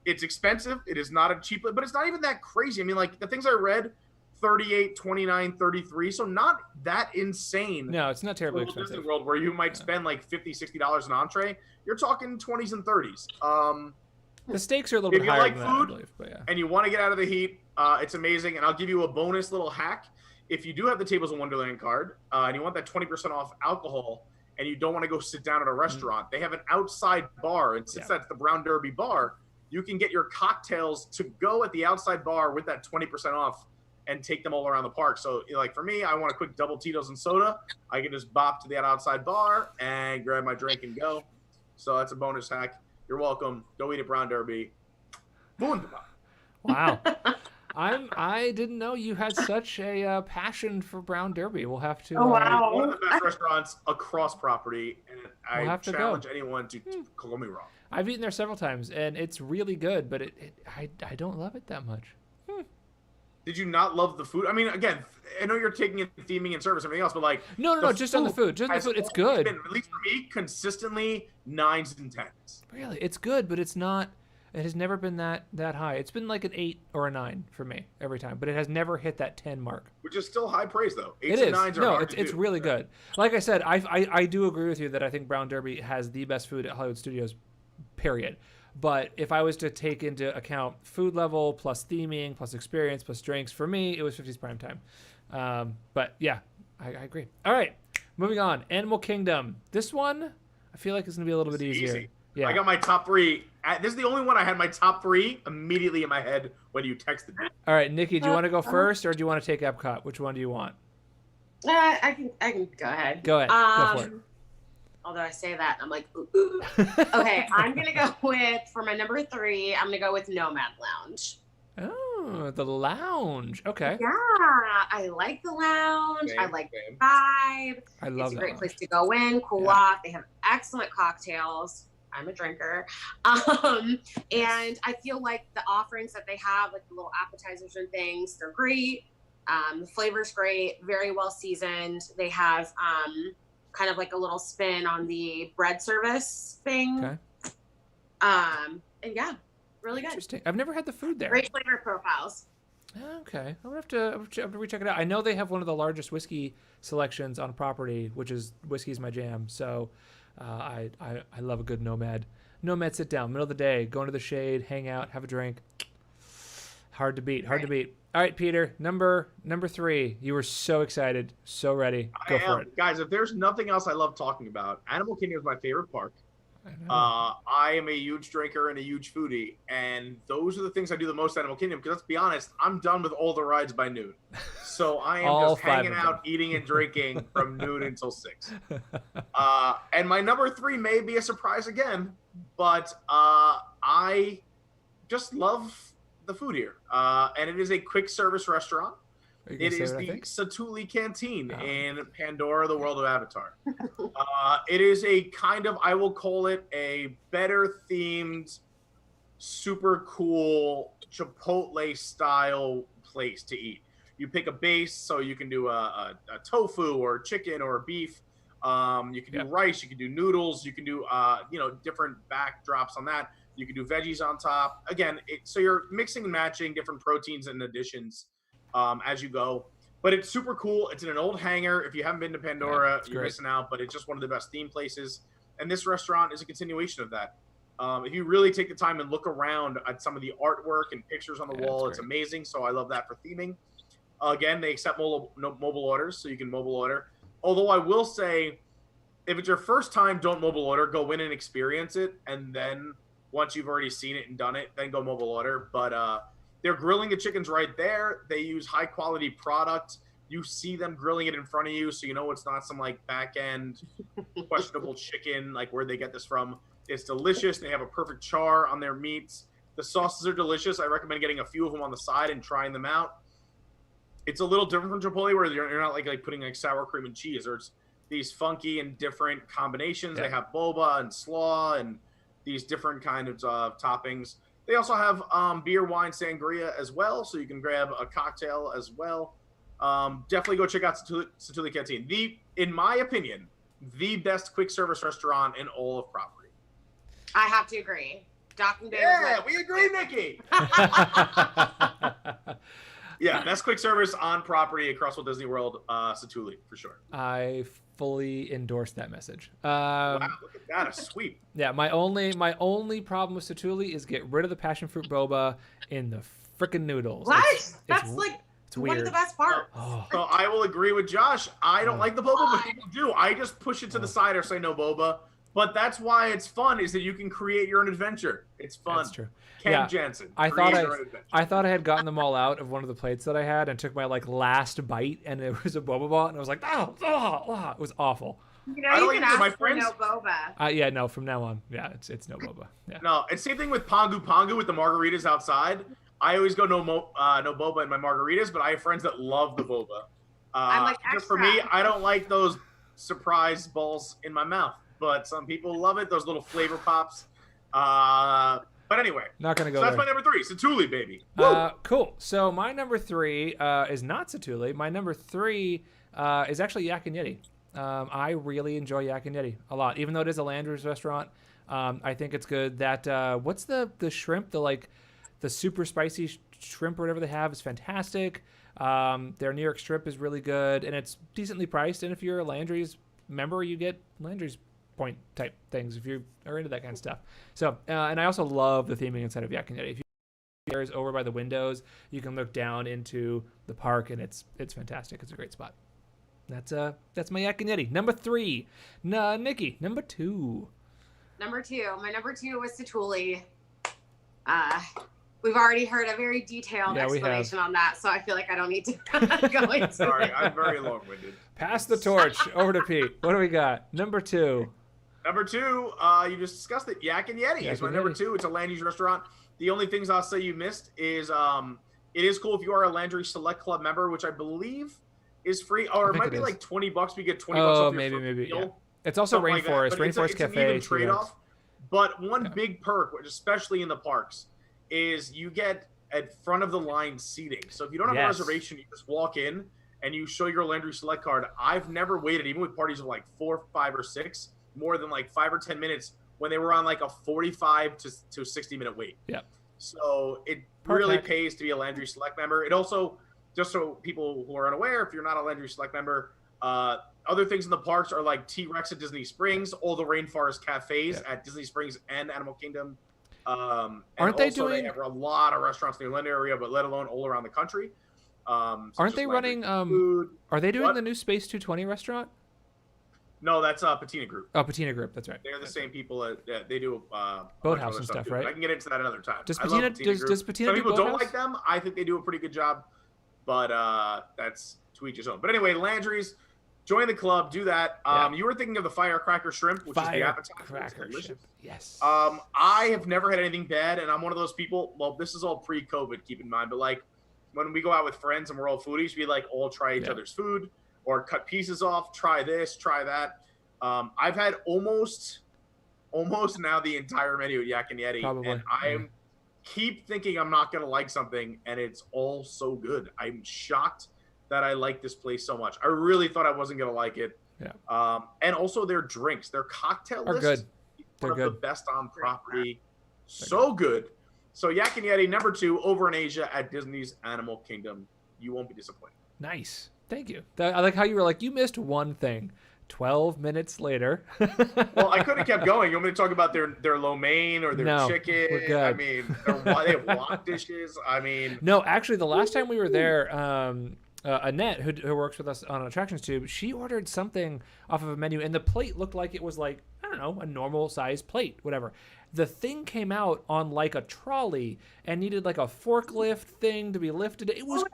Speaker 2: It's expensive. It is not a cheap, but it's not even that crazy. I mean, like the things I read, 38, 29, 33. So not that insane.
Speaker 1: No, it's not terribly
Speaker 2: Disney
Speaker 1: expensive.
Speaker 2: World where you might spend like $50, $60 an entree. You're talking 20s and 30s.
Speaker 1: The stakes are a little bit higher than that, I believe. But yeah.
Speaker 2: And you want to get out of the heat, it's amazing. And I'll give you a bonus little hack. If you do have the Tables of Wonderland card and you want that 20% off alcohol and you don't want to go sit down at a restaurant, they have an outside bar. And since that's the Brown Derby bar, you can get your cocktails to go at the outside bar with that 20% off and take them all around the park. So like for me, I want a quick double Tito's and soda. I can just bop to that outside bar and grab my drink and go. So that's a bonus hack. You're welcome. Go eat at Brown Derby. Wunderbar.
Speaker 1: Wow. I didn't know you had such a passion for Brown Derby. We'll have to.
Speaker 3: Oh, wow.
Speaker 2: One of the best restaurants across property, and
Speaker 1: We'll
Speaker 2: I
Speaker 1: have to
Speaker 2: challenge anyone to call me wrong.
Speaker 1: I've eaten there several times, and it's really good, but I don't love it that much.
Speaker 2: Did you not love the food? I mean, again, I know you're taking it theming and service and everything else, but like
Speaker 1: No, just on the food. Just on the food. It's good.
Speaker 2: Been, at least for me, consistently 9s and 10s.
Speaker 1: Really, it's good, but it's not. It has never been that high. It's been like an 8 or a 9 for me every time, but it has never hit that 10 mark.
Speaker 2: Which is still high praise, though. 8s
Speaker 1: It
Speaker 2: and
Speaker 1: is.
Speaker 2: 9s are
Speaker 1: No,
Speaker 2: hard to
Speaker 1: it's
Speaker 2: do.
Speaker 1: really good. Like I said, I do agree with you that I think Brown Derby has the best food at Hollywood Studios, period. But if I was to take into account food level plus theming plus experience plus drinks, for me, it was 50s prime time. But yeah, I agree. All right, moving on. Animal Kingdom. This one, I feel like it's going to be a little bit easier.
Speaker 2: Easy.
Speaker 1: Yeah.
Speaker 2: I got my top 3. This is the only one I had my top 3 immediately in my head when you texted me.
Speaker 1: All right, Nikki, do you want to go first or do you want to take Epcot? Which one do you want?
Speaker 3: I can go ahead.
Speaker 1: Go ahead. Go for it.
Speaker 3: Although I say that, I'm like, ooh. Okay, I'm going to go with, for my number 3, I'm going to go with Nomad Lounge.
Speaker 1: Oh, the lounge. Okay.
Speaker 3: Yeah, I like the lounge. I like
Speaker 2: Same.
Speaker 3: the vibe.
Speaker 1: I love
Speaker 3: It's a
Speaker 1: that
Speaker 3: great
Speaker 1: lounge.
Speaker 3: place to go in, cool off. They have excellent cocktails. I'm a drinker. And I feel like the offerings that they have, like the little appetizers and things, they're great. The flavor's great, very well seasoned. They have kind of like a little spin on the bread service thing.
Speaker 1: Okay.
Speaker 3: And yeah, really good.
Speaker 1: Interesting. I've never had the food there.
Speaker 3: Great flavor profiles.
Speaker 1: Okay, I'm gonna have to recheck it out. I know they have one of the largest whiskey selections on property, which is whiskey's my jam. So, I love a good nomad sit down, middle of the day, go into the shade, hang out, have a drink. Hard to beat. Hard to beat. All right, Peter, number 3. You were so excited, so ready. Go for it,
Speaker 2: guys. If there's nothing else I love talking about, Animal Kingdom is my favorite park. I am a huge drinker and a huge foodie, and those are the things I do the most at Animal Kingdom. Because let's be honest, I'm done with all the rides by noon, so I am
Speaker 1: All
Speaker 2: just
Speaker 1: 5
Speaker 2: hanging
Speaker 1: of
Speaker 2: out, eating and drinking from noon until 6. And my number 3 may be a surprise again, but I just love the food here, and it is a quick service restaurant. It is the Satuli Canteen in Pandora, the World of Avatar. It is a kind of, I will call it a better themed, super cool Chipotle style place to eat. You pick a base, so you can do a tofu or chicken or beef. You can do rice, you can do noodles, you can do different backdrops on that. You can do veggies on top. Again, so you're mixing and matching different proteins and additions as you go. But it's super cool. It's in an old hangar. If you haven't been to Pandora, you're missing out. But it's just one of the best theme places. And this restaurant is a continuation of that. If you really take the time and look around at some of the artwork and pictures on the wall, it's amazing. So I love that for theming. Again, they accept mobile orders, so you can mobile order. Although I will say, if it's your first time, don't mobile order. Go in and experience it. And then once you've already seen it and done it, then go mobile order. But they're grilling the chickens right there. They use high quality product. You see them grilling it in front of you, so you know it's not some like back end questionable chicken, like where they get this from. It's delicious. They have a perfect char on their meats. The sauces are delicious. I recommend getting a few of them on the side and trying them out. It's a little different from Chipotle, where you're not like putting like sour cream and cheese. There's these funky and different combinations.
Speaker 1: Yeah.
Speaker 2: They have boba and slaw and these different kinds of toppings. They also have beer, wine, sangria as well, so you can grab a cocktail as well. Definitely go check out Satuli Canteen. In my opinion, the best quick service restaurant in all of property.
Speaker 3: I have to agree. Docking Day.
Speaker 2: Yeah, we agree, Nikki. Yeah, best quick service on property across Walt Disney World, Satuli, for sure.
Speaker 1: I fully endorse that message.
Speaker 2: Wow, look at that, a sweep.
Speaker 1: Yeah, my only problem with Satuli is get rid of the passion fruit boba in the frickin' noodles.
Speaker 3: What?
Speaker 1: It's
Speaker 3: One
Speaker 1: weird.
Speaker 3: of the best parts.
Speaker 1: Oh.
Speaker 2: So I will agree with Josh. I don't like the boba, but people do. I just push it to the side or say no boba. But that's why it's fun, is that you can create your own adventure. It's fun.
Speaker 1: That's true.
Speaker 2: Ken
Speaker 1: Yeah.
Speaker 2: Jensen.
Speaker 1: I
Speaker 2: create your own adventure.
Speaker 1: thought I had gotten them all out of one of the plates that I had and took my like last bite, and it was a boba ball, and I was like, it was awful.
Speaker 3: You know,
Speaker 2: I don't
Speaker 3: you can
Speaker 2: like it.
Speaker 3: ask
Speaker 2: My
Speaker 3: for
Speaker 2: friends-
Speaker 3: no boba.
Speaker 1: Yeah, no, from now on, yeah, it's no boba. Yeah.
Speaker 2: No, and same thing with Pongu Pongu with the margaritas outside. I always go no boba in my margaritas, but I have friends that love the boba.
Speaker 3: I'm like,
Speaker 2: just for me,
Speaker 3: extra.
Speaker 2: I don't like those surprise balls in my mouth, but some people love it. Those little flavor pops. But anyway,
Speaker 1: Not gonna go
Speaker 2: so that's
Speaker 1: there.
Speaker 2: my number 3, Satuli, baby. Woo!
Speaker 1: Cool. So my number 3 is not Satuli. My number 3 is actually Yak and Yeti. I really enjoy Yak and Yeti a lot, even though it is a Landry's restaurant. I think it's good. That what's the shrimp? The super spicy shrimp or whatever they have is fantastic. Their New York strip is really good, and it's decently priced. And if you're a Landry's member, you get Landry's point type things if you are into that kind of stuff. So, and I also love the theming inside of Yak and Yeti. If you there's over by the windows, you can look down into the park, and it's fantastic. It's a great spot. That's my Yak and Yeti. Number 3, Nikki. Number 2.
Speaker 3: Number 2. My number 2 was Satuli. We've already heard a very detailed explanation on that, so I feel like I don't need to go into
Speaker 2: Sorry,
Speaker 3: it.
Speaker 2: I'm very long-winded.
Speaker 1: Pass the torch over to Pete. What do we got? Number 2.
Speaker 2: Number 2, you just discussed it. Yak and Yeti is my
Speaker 1: and
Speaker 2: number
Speaker 1: Yeti.
Speaker 2: 2. It's a Landry's restaurant. The only things I'll say you missed is it is cool if you are a Landry Select Club member, which I believe is free, or it
Speaker 1: think
Speaker 2: might
Speaker 1: it
Speaker 2: be
Speaker 1: is.
Speaker 2: like $20. We get $20
Speaker 1: Oh,
Speaker 2: off your
Speaker 1: maybe,
Speaker 2: first meal.
Speaker 1: yeah. It's also
Speaker 2: Something like that.
Speaker 1: Rainforest.
Speaker 2: But
Speaker 1: Rainforest
Speaker 2: it's an
Speaker 1: Cafe.
Speaker 2: even
Speaker 1: $2.
Speaker 2: trade-off. But one big perk, which especially in the parks, is you get at front of the line seating. So if you don't have a
Speaker 1: Yes.
Speaker 2: reservation, you just walk in and you show your Landry Select card. I've never waited, even with parties of like 4, 5, or 6, more than like 5 or 10 minutes when they were on like a 45 to 60 minute wait.
Speaker 1: Yeah.
Speaker 2: So it
Speaker 1: Park
Speaker 2: really
Speaker 1: hack.
Speaker 2: pays to be a Landry Select member. It also, just so people who are unaware, if you're not a Landry Select member, other things in the parks are like T-Rex at Disney Springs, all the Rainforest cafes at Disney Springs and Animal Kingdom. And
Speaker 1: Aren't they
Speaker 2: also
Speaker 1: doing-
Speaker 2: have a lot of restaurants in the Orlando area, but let alone all around the country.
Speaker 1: Aren't they
Speaker 2: Landry
Speaker 1: running?
Speaker 2: Food.
Speaker 1: Are they doing
Speaker 2: What?
Speaker 1: the new Space 220 restaurant?
Speaker 2: No, that's Patina Group.
Speaker 1: Oh, Patina Group. That's right.
Speaker 2: They're the same people that they do a bunch of
Speaker 1: Boathouse
Speaker 2: other
Speaker 1: and stuff,
Speaker 2: too,
Speaker 1: right?
Speaker 2: but I can get into that another time.
Speaker 1: Does
Speaker 2: I love
Speaker 1: Patina-
Speaker 2: Group.
Speaker 1: does Patina
Speaker 2: Some
Speaker 1: do
Speaker 2: people don't
Speaker 1: Boathouse?
Speaker 2: like them. I think they do a pretty good job, but that's to each his own. But anyway, Landry's, join the club, do that. You were thinking of the firecracker shrimp, which is the appetizer. It's
Speaker 1: Firecracker
Speaker 2: delicious.
Speaker 1: shrimp. Yes.
Speaker 2: I have never had anything bad, and I'm one of those people. Well, this is all pre-COVID, keep in mind, but like when we go out with friends and we're all foodies, we like all try each other's food or cut pieces off. Try this, try that. I've had almost now the entire menu at Yak and Yeti,
Speaker 1: Probably,
Speaker 2: and I keep thinking I'm not gonna like something, and it's all so good. I'm shocked that I like this place so much. I really thought I wasn't gonna like it.
Speaker 1: Yeah.
Speaker 2: And also their drinks, their cocktail
Speaker 1: Are
Speaker 2: list,
Speaker 1: good.
Speaker 2: is
Speaker 1: They're
Speaker 2: one of the
Speaker 1: good.
Speaker 2: best on property. So good. So Yak and Yeti, number 2 over in Asia at Disney's Animal Kingdom. You won't be disappointed.
Speaker 1: Nice. Thank you. I like how you were like, you missed one thing. 12 minutes later.
Speaker 2: Well, I could have kept going. You want me to talk about their lo mein or their
Speaker 1: No,
Speaker 2: chicken?
Speaker 1: we're good.
Speaker 2: I mean, they have wok dishes. I mean,
Speaker 1: No, actually, the last time we were there, Annette, who works with us on Attractions Tube, she ordered something off of a menu, and the plate looked like it was like, I don't don't know, a normal size plate, whatever. The thing came out on like a trolley and needed like a forklift thing to be lifted. It was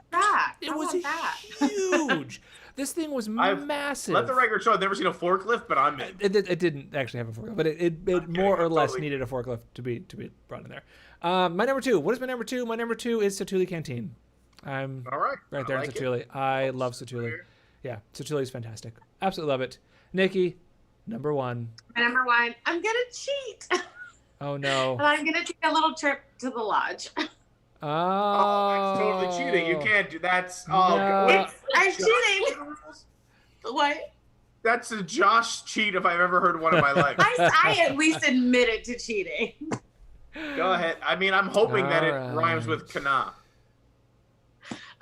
Speaker 1: huge. This thing was massive.
Speaker 2: Let the record show I've never seen a forklift, but I'm in.
Speaker 1: It didn't actually have a forklift, but it more or less needed a forklift to be brought in there. My number 2. What is my number 2? My number 2 is Satu'li Canteen. I'm
Speaker 2: all right
Speaker 1: there in Satu'li. I love Satu'li. Yeah, Satu'li is fantastic. Absolutely love it. Nikki, number 1.
Speaker 3: My number 1. I'm gonna cheat.
Speaker 1: Oh no.
Speaker 3: And I'm gonna take a little trip to the lodge.
Speaker 2: Oh, that's totally cheating. You can't do that's.
Speaker 1: No.
Speaker 3: I'm cheating. What?
Speaker 2: That's a Josh cheat if I've ever heard one in my life.
Speaker 3: I at least admitted to cheating.
Speaker 2: Go ahead. I mean, I'm hoping that it rhymes with kana.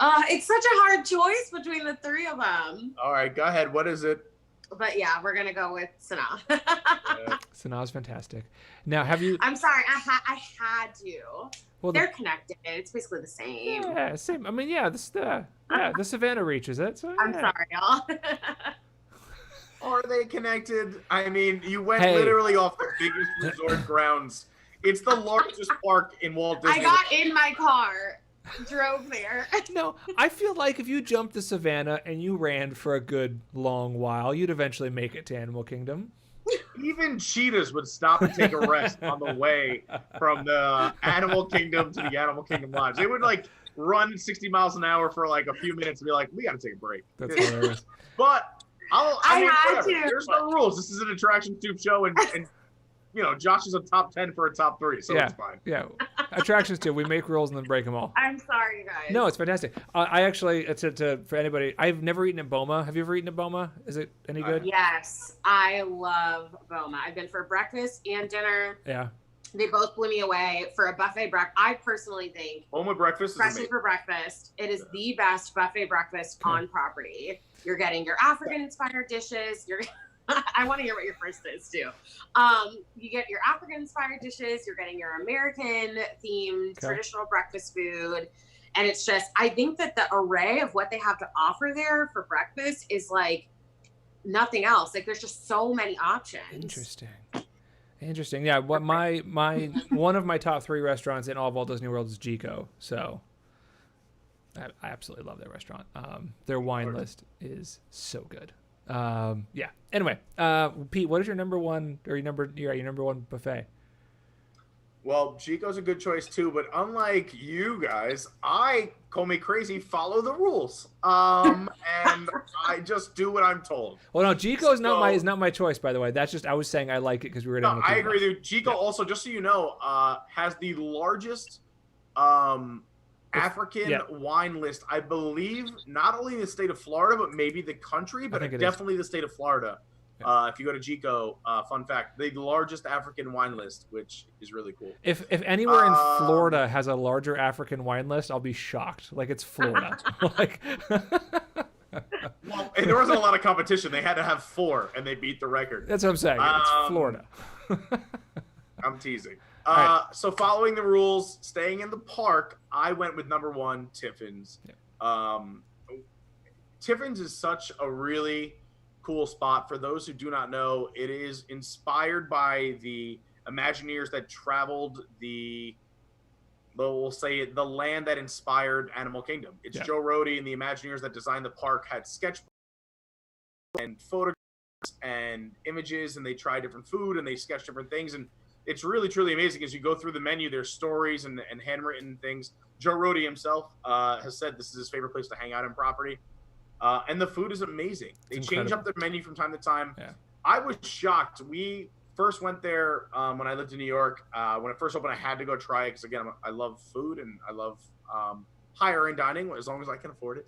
Speaker 3: It's such a hard choice between the 3 of them.
Speaker 2: All right, go ahead. What is it?
Speaker 3: But yeah, we're gonna go with Sanaa.
Speaker 1: Sanaa's fantastic. Now, have you?
Speaker 3: I'm sorry, I had to.
Speaker 1: Well,
Speaker 3: they're connected. It's basically the same.
Speaker 1: Yeah, same. I mean, yeah, the Savannah reaches it. So, yeah.
Speaker 3: I'm sorry, y'all.
Speaker 2: Are they connected? I mean, you went literally off the biggest resort grounds. It's the largest park in Walt Disney.
Speaker 3: I got in my car, drove there.
Speaker 1: No, I feel like if you jumped the Savannah and you ran for a good long while, you'd eventually make it to Animal Kingdom.
Speaker 2: Even cheetahs would stop and take a rest on the way from the Animal Kingdom to the Animal Kingdom Lodge. They would like run 60 miles an hour for like a few minutes and be like, we got to take a break.
Speaker 1: That's hilarious.
Speaker 2: But I mean,
Speaker 3: had
Speaker 2: whatever.
Speaker 3: to.
Speaker 2: There's no rules. This is an attraction tube show, and you know, Josh is a top 10 for a top 3, so it's fine.
Speaker 1: Yeah, attractions too. We make rules and then break them all.
Speaker 3: I'm sorry, you guys.
Speaker 1: No, it's fantastic. I actually, for anybody, I've never eaten at Boma. Have you ever eaten at Boma? Is it any good?
Speaker 3: Yes, I love Boma. I've been for breakfast and dinner.
Speaker 1: Yeah.
Speaker 3: They both blew me away for a buffet breakfast. I personally think
Speaker 2: Boma breakfast is
Speaker 3: especially
Speaker 2: amazing.
Speaker 3: for breakfast, it is the best buffet breakfast on property. You're getting your African-inspired dishes. I want to hear what your first is too. You get your African-inspired dishes. You're getting your American-themed traditional breakfast food, and it's just, I think that the array of what they have to offer there for breakfast is like nothing else. Like there's just so many options.
Speaker 1: Interesting. Yeah. What my one of my top 3 restaurants in all of Walt Disney World is Jico. So I absolutely love that restaurant. Their wine list is so good. Yeah. Anyway, Pete, what is your number 1 or your number 1 buffet?
Speaker 2: Well, Chico's a good choice too, but unlike you guys, I, call me crazy, follow the rules. And I just do what I'm told.
Speaker 1: Well, no, Chico is not my choice, by the way. That's just, I was saying I like it because we were.
Speaker 2: No, I agree with you. Chico also, just so you know, has the largest African wine list, I believe, not only in the state of Florida, but maybe the country, but definitely the state of Florida. Yeah. If you go to Jico, fun fact, the largest African wine list, which is really cool.
Speaker 1: If anywhere in Florida has a larger African wine list, I'll be shocked. Like, it's Florida. Like,
Speaker 2: well, and there wasn't a lot of competition. They had to have 4, and they beat the record.
Speaker 1: That's what I'm saying. It's Florida.
Speaker 2: I'm teasing.
Speaker 1: Right.
Speaker 2: So following the rules, staying in the park, I went with number 1, Tiffin's. Yeah. Tiffin's is such a really cool spot. For those who do not know, it is inspired by the Imagineers that traveled we'll say the land that inspired Animal Kingdom. It's Joe Rohde and the Imagineers that designed the park had sketchbooks and photographs and images, and they try different food and they sketch different things, and it's really truly amazing. As you go through the menu, there's stories and handwritten things. Joe Rohde himself has said this is his favorite place to hang out in property. And the food is amazing. They change up their menu from time to time. Yeah. I was shocked. We first went there when I lived in New York. When it first opened, I had to go try it because, again, I love food and I love higher-end dining as long as I can afford it.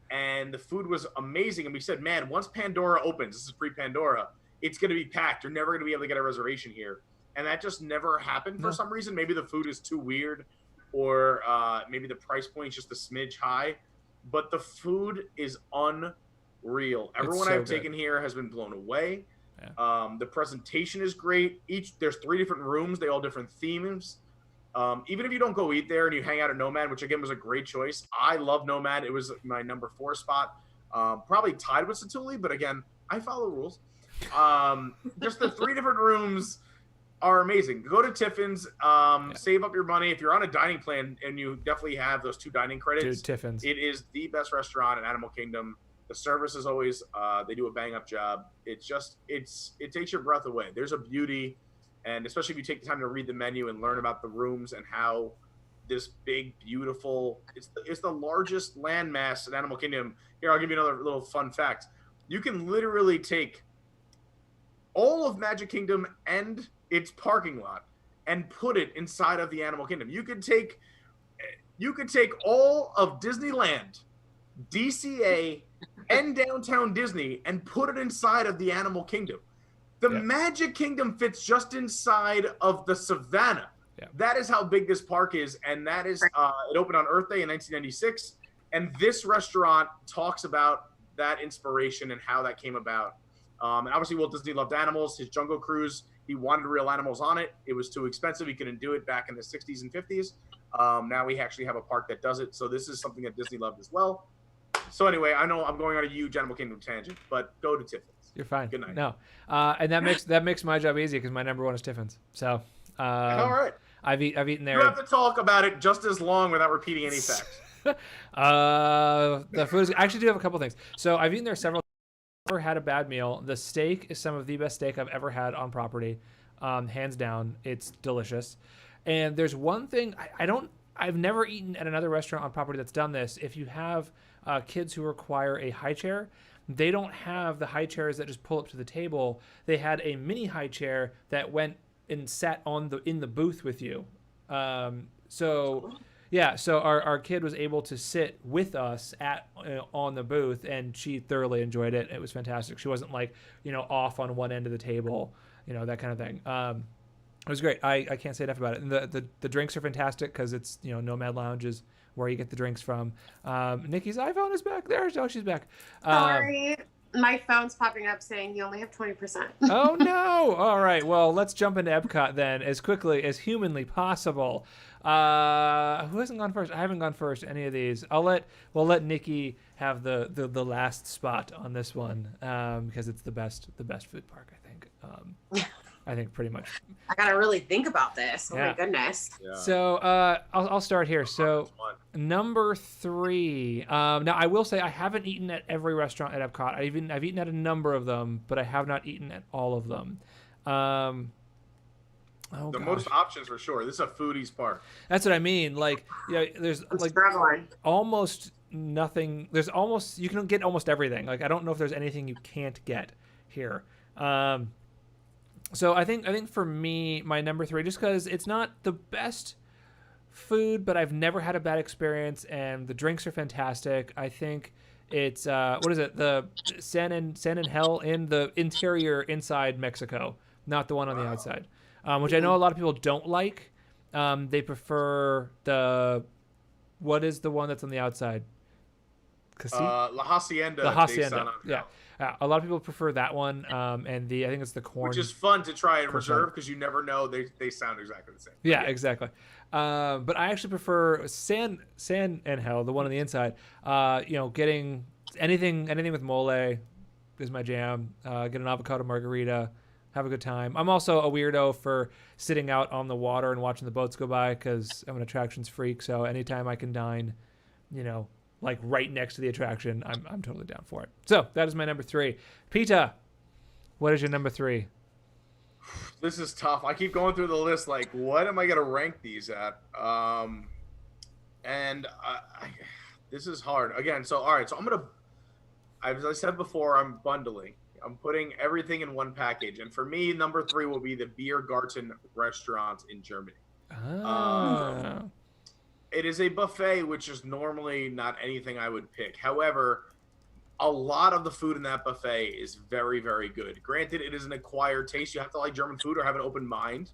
Speaker 2: And the food was amazing. And we said, man, once Pandora opens, this is pre-Pandora, it's going to be packed. You're never going to be able to get a reservation here. And that just never happened for some reason. Maybe the food is too weird, or maybe the price point is just a smidge high. But the food is unreal. Everyone I've taken here has been blown away. Yeah. The presentation is great. There's 3 different rooms. They all different themes. Even if you don't go eat there and you hang out at Nomad, which again was a great choice. I love Nomad. It was my number 4 spot. Probably tied with Satu'li, but again, I follow rules. Just the 3 different rooms are amazing. Go to Tiffin's, save up your money. If you're on a dining plan and you definitely have those 2 dining credits,
Speaker 1: Dude, Tiffin's.
Speaker 2: it is the best restaurant in Animal Kingdom. The service is always, they do a bang up job. It takes your breath away. There's a beauty, and especially if you take the time to read the menu and learn about the rooms and how this big, beautiful, it's the largest landmass in Animal Kingdom. Here, I'll give you another little fun fact. You can literally take all of Magic Kingdom and its parking lot and put it inside of the Animal Kingdom. You could take all of Disneyland, DCA, and Downtown Disney and put it inside of the Animal Kingdom. The Magic Kingdom fits just inside of the Savannah. Yeah. That is how big this park is, and that is it opened on Earth Day in 1996, and this restaurant talks about that inspiration and how that came about. And obviously Walt Disney loved animals. His Jungle Cruise, he wanted real animals on it. It was too expensive. He couldn't do it back in the 60s and 50s. Now we actually have a park that does it. So this is something that Disney loved as well. So anyway, I know I'm going on a huge Animal Kingdom tangent, but go to Tiffin's.
Speaker 1: You're fine.
Speaker 2: Good night.
Speaker 1: No, and that makes my job easy because my number 1 is Tiffin's. So
Speaker 2: all right,
Speaker 1: I've eaten there.
Speaker 2: You have to talk about it just as long without repeating any facts.
Speaker 1: The food is, I actually do have a couple things. So I've eaten there several. Never had a bad meal. The steak is some of the best steak I've ever had on property, hands down. It's delicious. And there's one thing I've never eaten at another restaurant on property that's done this. If you have kids who require a high chair, they don't have the high chairs that just pull up to the table. They had a mini high chair that went and sat in the booth with you. So our kid was able to sit with us on the booth, and she thoroughly enjoyed it. It was fantastic. She wasn't off on one end of the table, that kind of thing. It was great. I can't say enough about it. And the drinks are fantastic because it's Nomad Lounge is where you get the drinks from. Nikki's iPhone is back there. Oh, she's back.
Speaker 3: Sorry. My phone's popping up saying you only have 20%.
Speaker 1: Oh no! All right, well, let's jump into Epcot then as quickly as humanly possible. Who hasn't gone first? I haven't gone first any of these. We'll let Nikki have the last spot on this one because it's the best food park, I think. I think pretty much.
Speaker 3: I gotta really think about this. Oh my goodness.
Speaker 2: Yeah.
Speaker 1: So I'll start here. So number 3. Now I will say I haven't eaten at every restaurant at Epcot. I've eaten at a number of them, but I have not eaten at all of them.
Speaker 2: Most options for sure. This is a foodie's park.
Speaker 1: That's what I mean. There's almost nothing. You can get almost everything. I don't know if there's anything you can't get here. So I think for me, my number 3, just because it's not the best food, but I've never had a bad experience, and the drinks are fantastic. I think it's what is it? The San and Hell in the interior inside Mexico, not the one on the outside, which I know a lot of people don't like. They prefer what is the one that's on the outside?
Speaker 2: La Hacienda.
Speaker 1: La Hacienda. Yeah. A lot of people prefer that one, and I think it's the corn.
Speaker 2: Which is fun to try and reserve because you never know. They sound exactly the same.
Speaker 1: Yeah, exactly. But I actually prefer San and Hell, the one on the inside. Getting anything with mole is my jam. Get an avocado margarita, have a good time. I'm also a weirdo for sitting out on the water and watching the boats go by because I'm an attractions freak. So anytime I can dine, right next to the attraction, I'm totally down for it. So that is my number 3. Pita, what is your number 3?
Speaker 2: This is tough. I keep going through the list. What am I gonna rank these at? This is hard. Again, so all right. So I'm gonna, as I said before, I'm bundling. I'm putting everything in one package, and for me, number 3 will be the Biergarten restaurant in Germany. It is a buffet, which is normally not anything I would pick. However, a lot of the food in that buffet is very, very good. Granted, it is an acquired taste. You have to like German food or have an open mind.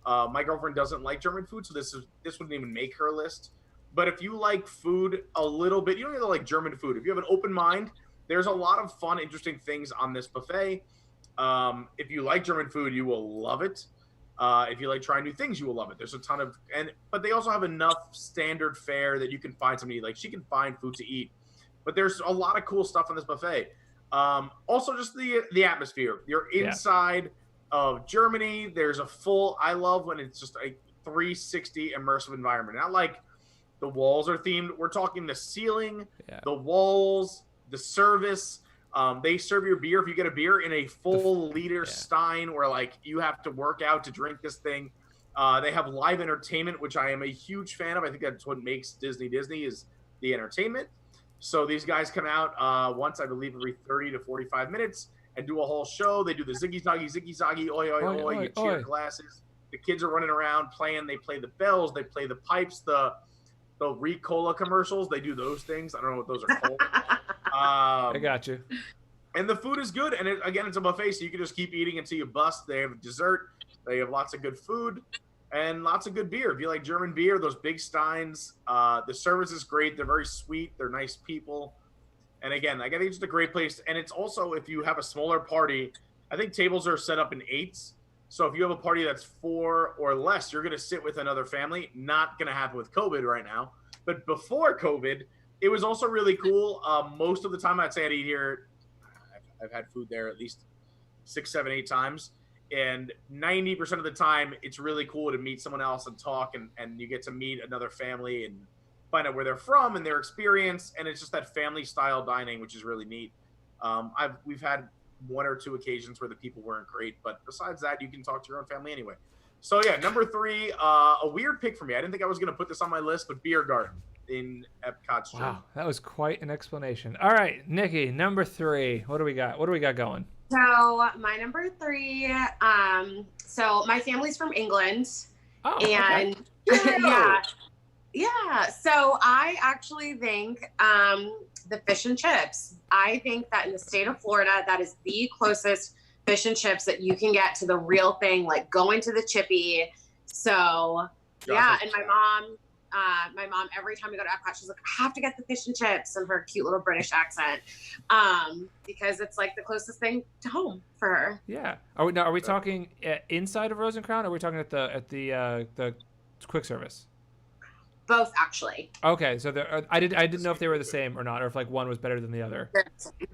Speaker 2: My girlfriend doesn't like German food, so this wouldn't even make her list. But if you like food a little bit, you don't even like German food. If you have an open mind, there's a lot of fun, interesting things on this buffet. If you like German food, you will love it. If you like trying new things, you will love it. There's a ton of, but they also have enough standard fare that you can find somebody, she can find food to eat. But there's a lot of cool stuff on this buffet. Also, just the atmosphere. You're inside of Germany. There's a full. I love when it's just a 360 immersive environment. Not like the walls are themed. We're talking the ceiling, the walls, the service. They serve your beer if you get a beer in a full liter stein, where like you have to work out to drink this thing. They have live entertainment, which I am a huge fan of. I think that's what makes Disney is the entertainment. So these guys come out once, I believe, every 30 to 45 minutes and do a whole show. They do the ziggy zaggy, oi, oi, oi, oi. You cheer glasses. The kids are running around playing. They play the bells. They play the pipes, the Ricola commercials. They do those things. I don't know what those are called.
Speaker 1: I got you.
Speaker 2: And the food is good. And again, it's a buffet, so you can just keep eating until you bust. They have dessert. They have lots of good food and lots of good beer. If you like German beer, those big steins. The service is great. They're very sweet. They're nice people. And again, I think it's just a great place. And it's also, if you have a smaller party, I think tables are set up in 8s. So if you have a party that's 4 or less, you're going to sit with another family. Not going to happen with COVID right now. But before COVID, it was also really cool. Most of the time, I'd say I'd eat here. I've had food there at least 6, 7, 8 times. And 90% of the time, it's really cool to meet someone else and talk. And you get to meet another family and find out where they're from and their experience. And it's just that family-style dining, which is really neat. We've had 1 or 2 occasions where the people weren't great, but besides that, you can talk to your own family anyway. So yeah, number 3, a weird pick for me. I didn't think I was going to put this on my list, but Beer Garden in Epcot's Germany. Wow,
Speaker 1: that was quite an explanation. All right, Nikki, number 3. What do we got? What do we got going?
Speaker 3: So my number 3. So my family's from England, and yeah. So I actually think the fish and chips. I think that in the state of Florida, that is the closest fish and chips that you can get to the real thing, like going to the chippy. So yeah, and my mom, every time we go to Epcot, she's like, I have to get the fish and chips, in her cute little British accent, because it's like the closest thing to home for her.
Speaker 1: Yeah. Are we talking inside of Rose and Crown, or are we talking at the quick service?
Speaker 3: Both, actually.
Speaker 1: Okay, so I didn't know if they were the same or not, or if like one was better than the other.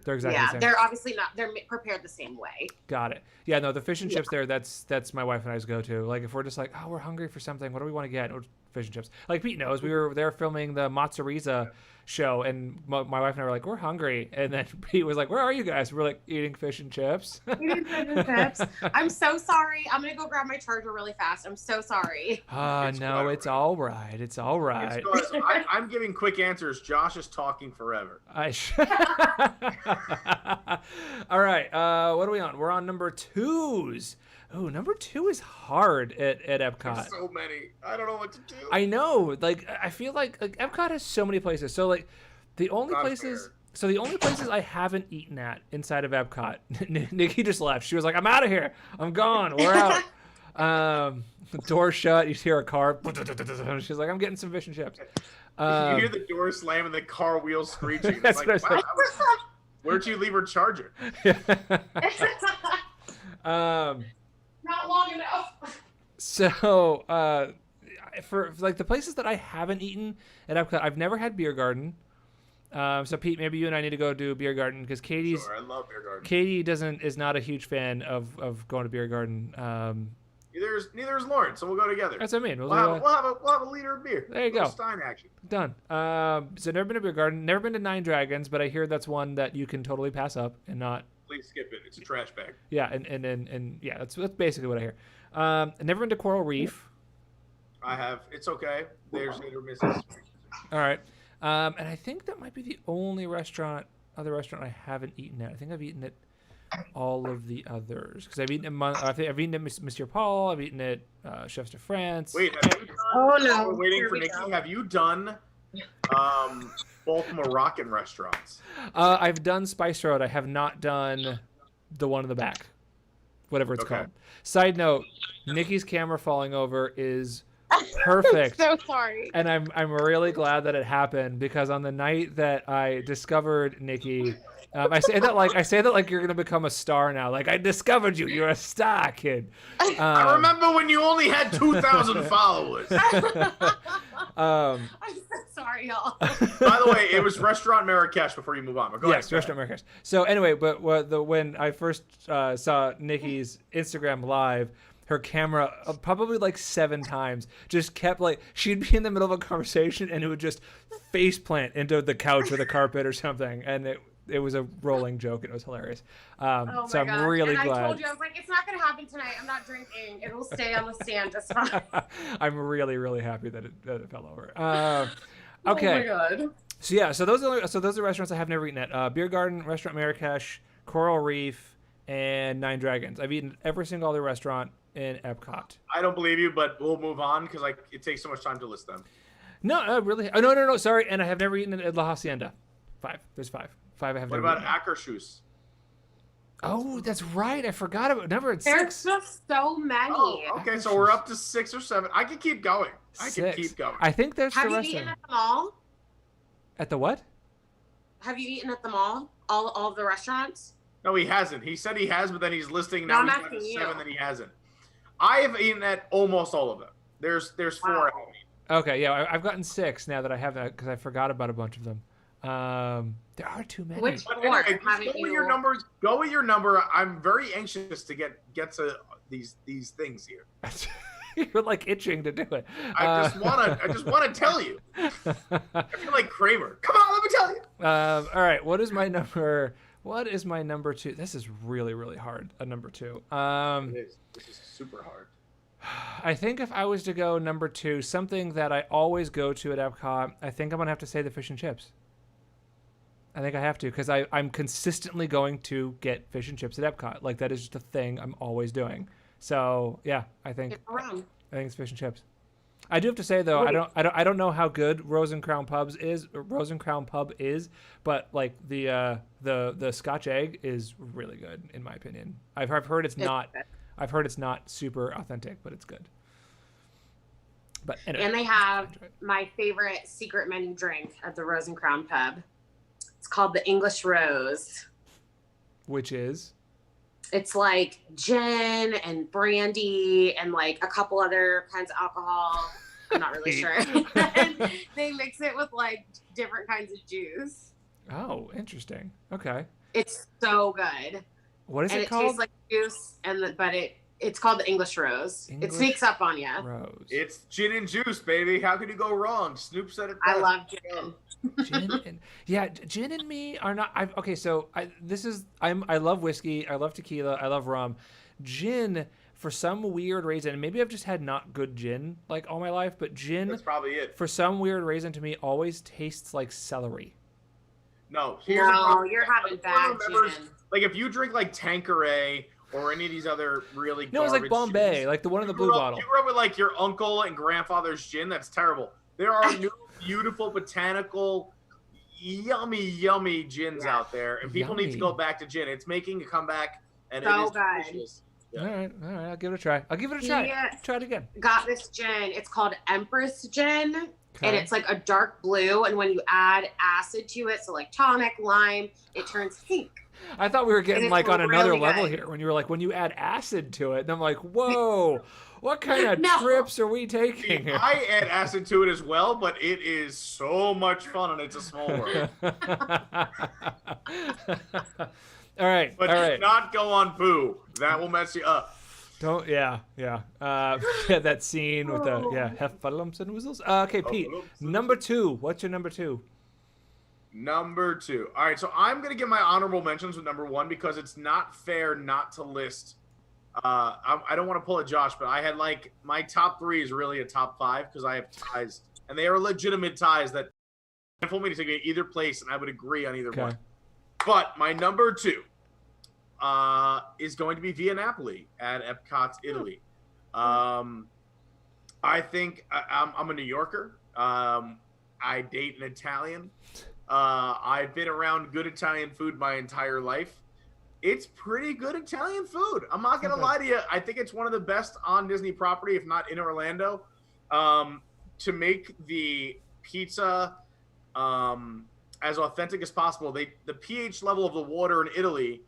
Speaker 1: They're exactly the same.
Speaker 3: They're obviously not. They're prepared the same way.
Speaker 1: Got it. Yeah, no, the fish and chips there. That's my wife and I's go-to. Like if we're just like, oh, we're hungry for something. What do we want to get? Oh, fish and chips. Like Pete knows, we were there filming the Mozzarella show, and my wife and I were like, we're hungry, and then Pete was like, where are you guys? We're like eating fish and chips.
Speaker 3: Eating fish and chips. I'm so sorry. I'm gonna go grab my charger really fast. I'm so sorry.
Speaker 1: No, it's all right. It's all right.
Speaker 2: I'm giving quick answers. Josh is talking forever.
Speaker 1: All right. What are we on? We're on number 2s. Oh, number 2 is hard at Epcot.
Speaker 2: There's so many. I don't know what to do.
Speaker 1: I know. Like, I feel like Epcot has so many places. So, like, the only places I haven't eaten at inside of Epcot, Nikki just left. She was like, I'm out of here. I'm gone. We're out. The door shut. You hear a car. She's like, I'm getting some fish and chips.
Speaker 2: You hear the door slam and the car wheels screeching. It's like, wow, where'd you leave her charger?
Speaker 3: Not long enough.
Speaker 1: So, for like the places that I haven't eaten at Epcot, I've never had Beer Garden. So Pete, maybe you and I need to go do Beer Garden, because Katie's.
Speaker 2: Sure, I love Beer Garden.
Speaker 1: Katie is not a huge fan of going to Beer Garden.
Speaker 2: Neither is Lauren, so we'll go together.
Speaker 1: That's what I mean.
Speaker 2: We'll have a liter of beer.
Speaker 1: There you go.
Speaker 2: Stein action.
Speaker 1: Done. So never been to Beer Garden, never been to Nine Dragons, but I hear that's one that you can totally pass up and not.
Speaker 2: Please skip it. It's a trash bag.
Speaker 1: Yeah, and yeah, that's basically what I hear. Never been to Coral Reef.
Speaker 2: I have. It's okay. There's hit or misses.
Speaker 1: All right. And I think that might be the only other restaurant I haven't eaten at. I think I've eaten at all of the others, because I've eaten at Monsieur Paul. I've eaten at Chefs de France.
Speaker 2: Wait, have you done?
Speaker 3: Oh no!
Speaker 2: We're waiting for Nikki. Have you done both Moroccan restaurants?
Speaker 1: I've done Spice Road. I have not done the one in the back, whatever it's called. Side note: Nikki's camera falling over is Perfect.
Speaker 3: So sorry.
Speaker 1: And I'm really glad that it happened, because on the night that I discovered Nikki, I say that like you're gonna become a star now. Like, I discovered you. You're a star, kid.
Speaker 2: I remember when you only had 2,000 followers.
Speaker 3: I'm so sorry, y'all.
Speaker 2: By the way, it was Restaurant Marrakesh before you move on. But go
Speaker 1: Yes,
Speaker 2: ahead.
Speaker 1: Restaurant Marrakesh. So anyway, but when I first saw Nikki's Instagram live, her camera probably like 7 times just kept like, she'd be in the middle of a conversation and it would just face plant into the couch or the carpet or something, and it was a rolling joke. It was hilarious.
Speaker 3: Oh my
Speaker 1: so I'm
Speaker 3: gosh.
Speaker 1: really
Speaker 3: and
Speaker 1: glad.
Speaker 3: I told you, I was like, it's not going to happen tonight. I'm not drinking. It will stay on the stand just fine.
Speaker 1: I'm really, really happy that it fell over. Okay.
Speaker 3: Oh my God.
Speaker 1: So yeah, so those are restaurants I have never eaten at. Beer Garden, Restaurant Marrakesh, Coral Reef, and Nine Dragons. I've eaten every single other restaurant in Epcot.
Speaker 2: I don't believe you, but we'll move on because it takes so much time to list them.
Speaker 1: No, really. Oh, no. Sorry, and I have never eaten at La Hacienda. 5. There's 5. 5 I have
Speaker 2: What
Speaker 1: never
Speaker 2: about
Speaker 1: eaten.
Speaker 2: Akershus?
Speaker 1: Oh, that's right. I forgot about never at
Speaker 3: There's
Speaker 1: 6.
Speaker 3: just so many.
Speaker 2: Oh, okay, so we're up to 6 or 7. I can keep going. I can
Speaker 1: 6.
Speaker 2: keep going.
Speaker 1: I think that's
Speaker 3: Have
Speaker 1: the
Speaker 3: you
Speaker 1: rest of
Speaker 3: eaten
Speaker 1: them.
Speaker 3: at the mall?
Speaker 1: At the what?
Speaker 3: Have you eaten at the mall? All of the restaurants?
Speaker 2: No, he hasn't. He said he has, but then he's listing
Speaker 3: No,
Speaker 2: now
Speaker 3: I'm
Speaker 2: he's got
Speaker 3: asking you.
Speaker 2: 7 that he hasn't. I have eaten at almost all of them. There's 4 I
Speaker 3: Wow.
Speaker 2: haven't eaten.
Speaker 1: Okay, yeah, I've gotten 6 now that I have that, because I forgot about a bunch of them. There are too many.
Speaker 3: Which
Speaker 2: But
Speaker 3: 4
Speaker 2: anyway, just
Speaker 3: haven't
Speaker 2: go with
Speaker 3: you?
Speaker 2: your numbers. Go with your number. I'm very anxious to get to these things here.
Speaker 1: You're like itching to do it.
Speaker 2: I just wanna tell you. I feel like Kramer. Come on, let me tell you.
Speaker 1: All right, what is my number? What is my number 2? This is really, really hard. A number 2.
Speaker 2: This is super hard.
Speaker 1: I think if I was to go number 2, something that I always go to at Epcot, I think I'm gonna have to say the fish and chips. I think I have to, because I'm consistently going to get fish and chips at Epcot. Like, that is just a thing I'm always doing. So yeah, I think it's fish and chips. I do have to say though, I don't know how good Rose and Crown Pub is, but like the Scotch egg is really good in my opinion. I've heard it's not super authentic, but it's good. But anyway,
Speaker 3: And they have my favorite secret menu drink at the Rose and Crown Pub. It's called the English Rose.
Speaker 1: which is
Speaker 3: It's like gin and brandy and like a couple other kinds of alcohol. I'm not really sure. And they mix it with like different kinds of juice.
Speaker 1: oh interesting. Okay,
Speaker 3: It's so good.
Speaker 1: what is
Speaker 3: And
Speaker 1: it
Speaker 3: it
Speaker 1: called?
Speaker 3: tastes like juice, but it's called the English Rose.
Speaker 1: English
Speaker 3: It sneaks up on you.
Speaker 1: Rose.
Speaker 2: It's gin and juice, baby. How could you go wrong? Snoop said it
Speaker 3: I
Speaker 2: best.
Speaker 3: love gin.
Speaker 1: Gin and me are not. I love whiskey. I love tequila. I love rum. Gin, for some weird reason, and maybe I've just had not good gin like all my life, but gin,
Speaker 2: That's probably it.
Speaker 1: for some weird reason, to me always tastes like celery.
Speaker 2: No, here's the
Speaker 3: No,
Speaker 2: problem.
Speaker 3: you're having
Speaker 2: Everyone
Speaker 3: bad
Speaker 2: remembers,
Speaker 3: gin.
Speaker 2: like if you drink like Tanqueray or any of these other really
Speaker 1: No, it's like
Speaker 2: garbage
Speaker 1: Bombay,
Speaker 2: gins,
Speaker 1: like the one in the
Speaker 2: you
Speaker 1: blue
Speaker 2: grew up-
Speaker 1: bottle.
Speaker 2: You grew up with like your uncle and grandfather's gin. That's terrible. There are new, beautiful, botanical, yummy gins out there, and people need to
Speaker 1: Yummy.
Speaker 2: go back to gin. It's making a comeback, and
Speaker 3: So
Speaker 2: it is
Speaker 3: good.
Speaker 2: delicious. Yeah.
Speaker 1: All right, I'll give it a try.
Speaker 3: Yeah.
Speaker 1: Try it again.
Speaker 3: Got this gin. It's called Empress Gin.
Speaker 1: Okay.
Speaker 3: And it's like a dark blue. And when you add acid to it, so like tonic, lime, it turns pink.
Speaker 1: I thought we were getting
Speaker 3: it's
Speaker 1: like on another
Speaker 3: really
Speaker 1: level
Speaker 3: good.
Speaker 1: here when you were like, when you add acid to it, and I'm like, whoa, what kind of
Speaker 3: No.
Speaker 1: trips are we taking here?
Speaker 2: I add acid to it as well, but it is so much fun, and it's a small world.
Speaker 1: All right,
Speaker 2: But
Speaker 1: all
Speaker 2: do
Speaker 1: right.
Speaker 2: not go on poo. That will mess you up.
Speaker 1: Don't, yeah. That scene with the, heffalumps and whistles. Okay, Pete, number 2. What's your number 2?
Speaker 2: Number 2. All right, so I'm going to give my honorable mentions with number 1 because it's not fair not to list. I don't want to pull a Josh, but I had like my top 3 is really a top 5 because I have ties, and they are legitimate ties that told me to take me either place, and I would agree on either
Speaker 1: Okay.
Speaker 2: one. But my number 2 is going to be Via Napoli at Epcot, Italy. I think I'm a New Yorker. I date an Italian. I've been around good Italian food my entire life. It's pretty good Italian food. I'm not going to lie to you. I think it's one of the best on Disney property, if not in Orlando. To make the pizza as authentic as possible, the pH level of the water in Italy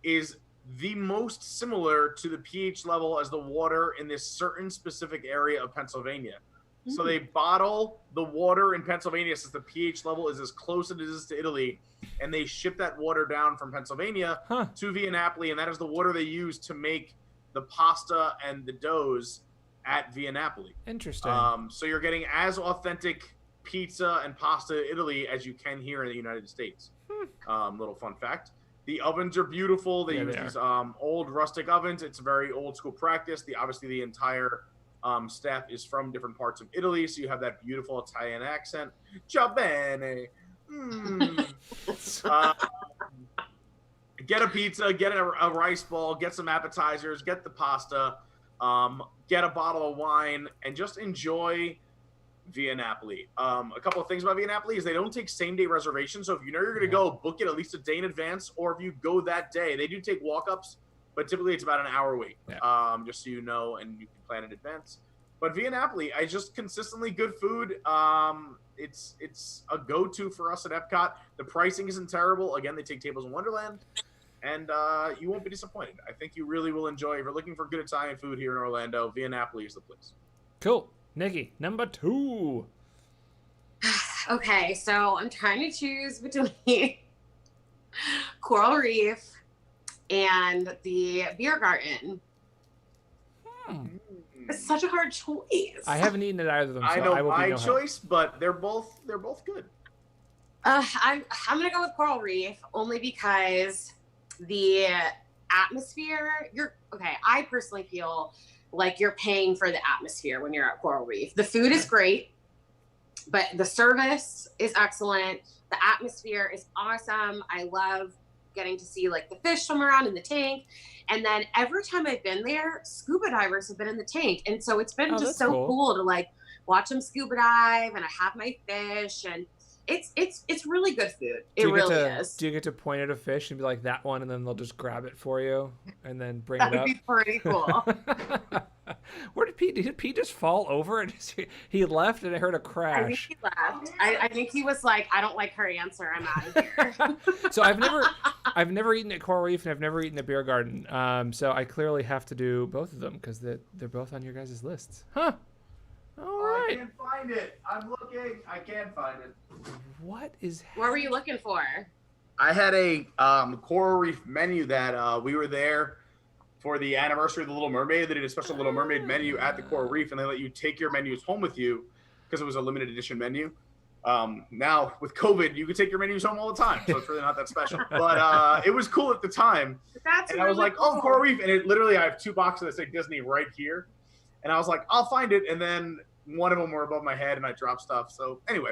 Speaker 2: is the most similar to the pH level as the water in this certain specific area of Pennsylvania. So they bottle the water in Pennsylvania since the pH level is as close as it is to Italy, and they ship that water down from Pennsylvania to Via Napoli, and that is the water they use to make the pasta and the doughs at Via Napoli.
Speaker 1: Interesting.
Speaker 2: So you're getting as authentic pizza and pasta in Italy as you can here in the United States. Little fun fact. The ovens are beautiful. They use these old rustic ovens. It's a very old school practice. Obviously the entire staff is from different parts of Italy, so you have that beautiful Italian accent. Ciao bene. Get a pizza, get a rice ball, get some appetizers, get the pasta, get a bottle of wine, and just enjoy Via Napoli. A couple of things about Via Napoli is they don't take same-day reservations, so if you know you're going to go, book it at least a day in advance, or if you go that day, they do take walk-ups, but typically it's about an hour wait, just so you know, and you can plan in advance. But Via Napoli, I just consistently good food. It's a go-to for us at Epcot. The pricing isn't terrible. Again, they take tables in Wonderland, and you won't be disappointed. I think you really will enjoy. If you're looking for good Italian food here in Orlando, Via Napoli is the place.
Speaker 1: Cool. Nikki, number 2.
Speaker 3: Okay, so I'm trying to choose between Coral Reef and the Beer Garden. It's such a hard choice.
Speaker 1: I haven't eaten at either of them. So
Speaker 2: I know
Speaker 1: my
Speaker 2: choice, but they're both good.
Speaker 3: I'm gonna go with Coral Reef only because the atmosphere. I personally feel like you're paying for the atmosphere when you're at Coral Reef. The food is great, but the service is excellent. The atmosphere is awesome. I love getting to see like the fish swim around in the tank. And then every time I've been there, scuba divers have been in the tank. And so it's been just so cool to like watch them scuba dive, and I have my fish, and it's really good food. It really is.
Speaker 1: Do you get to point at a fish and be like, that one, and then they'll just grab it for you and then bring it up?
Speaker 3: That would be pretty cool.
Speaker 1: Where did Pete just fall over and he left and I heard a crash?
Speaker 3: I think he left. I think he was like, I don't like her answer. I'm out of here.
Speaker 1: So I've never eaten at Coral Reef and I've never eaten at Beer Garden. So I clearly have to do both of them because they're both on your guys' lists. Huh. All right.
Speaker 2: I can't find it. I'm looking. I can't find it.
Speaker 1: What is
Speaker 3: What were you looking for?
Speaker 2: I had a Coral Reef menu that we were there for the anniversary of the Little Mermaid. They did a special Little Mermaid menu at the Coral Reef, and they let you take your menus home with you because it was a limited edition menu. Now, with COVID, you could take your menus home all the time, so it's really not that special. But it was cool at the time.
Speaker 3: And
Speaker 2: I was like, oh, Coral Reef. And I have 2 boxes that say Disney right here. And I was like, I'll find it. And then one of them were above my head, and I dropped stuff. So anyway,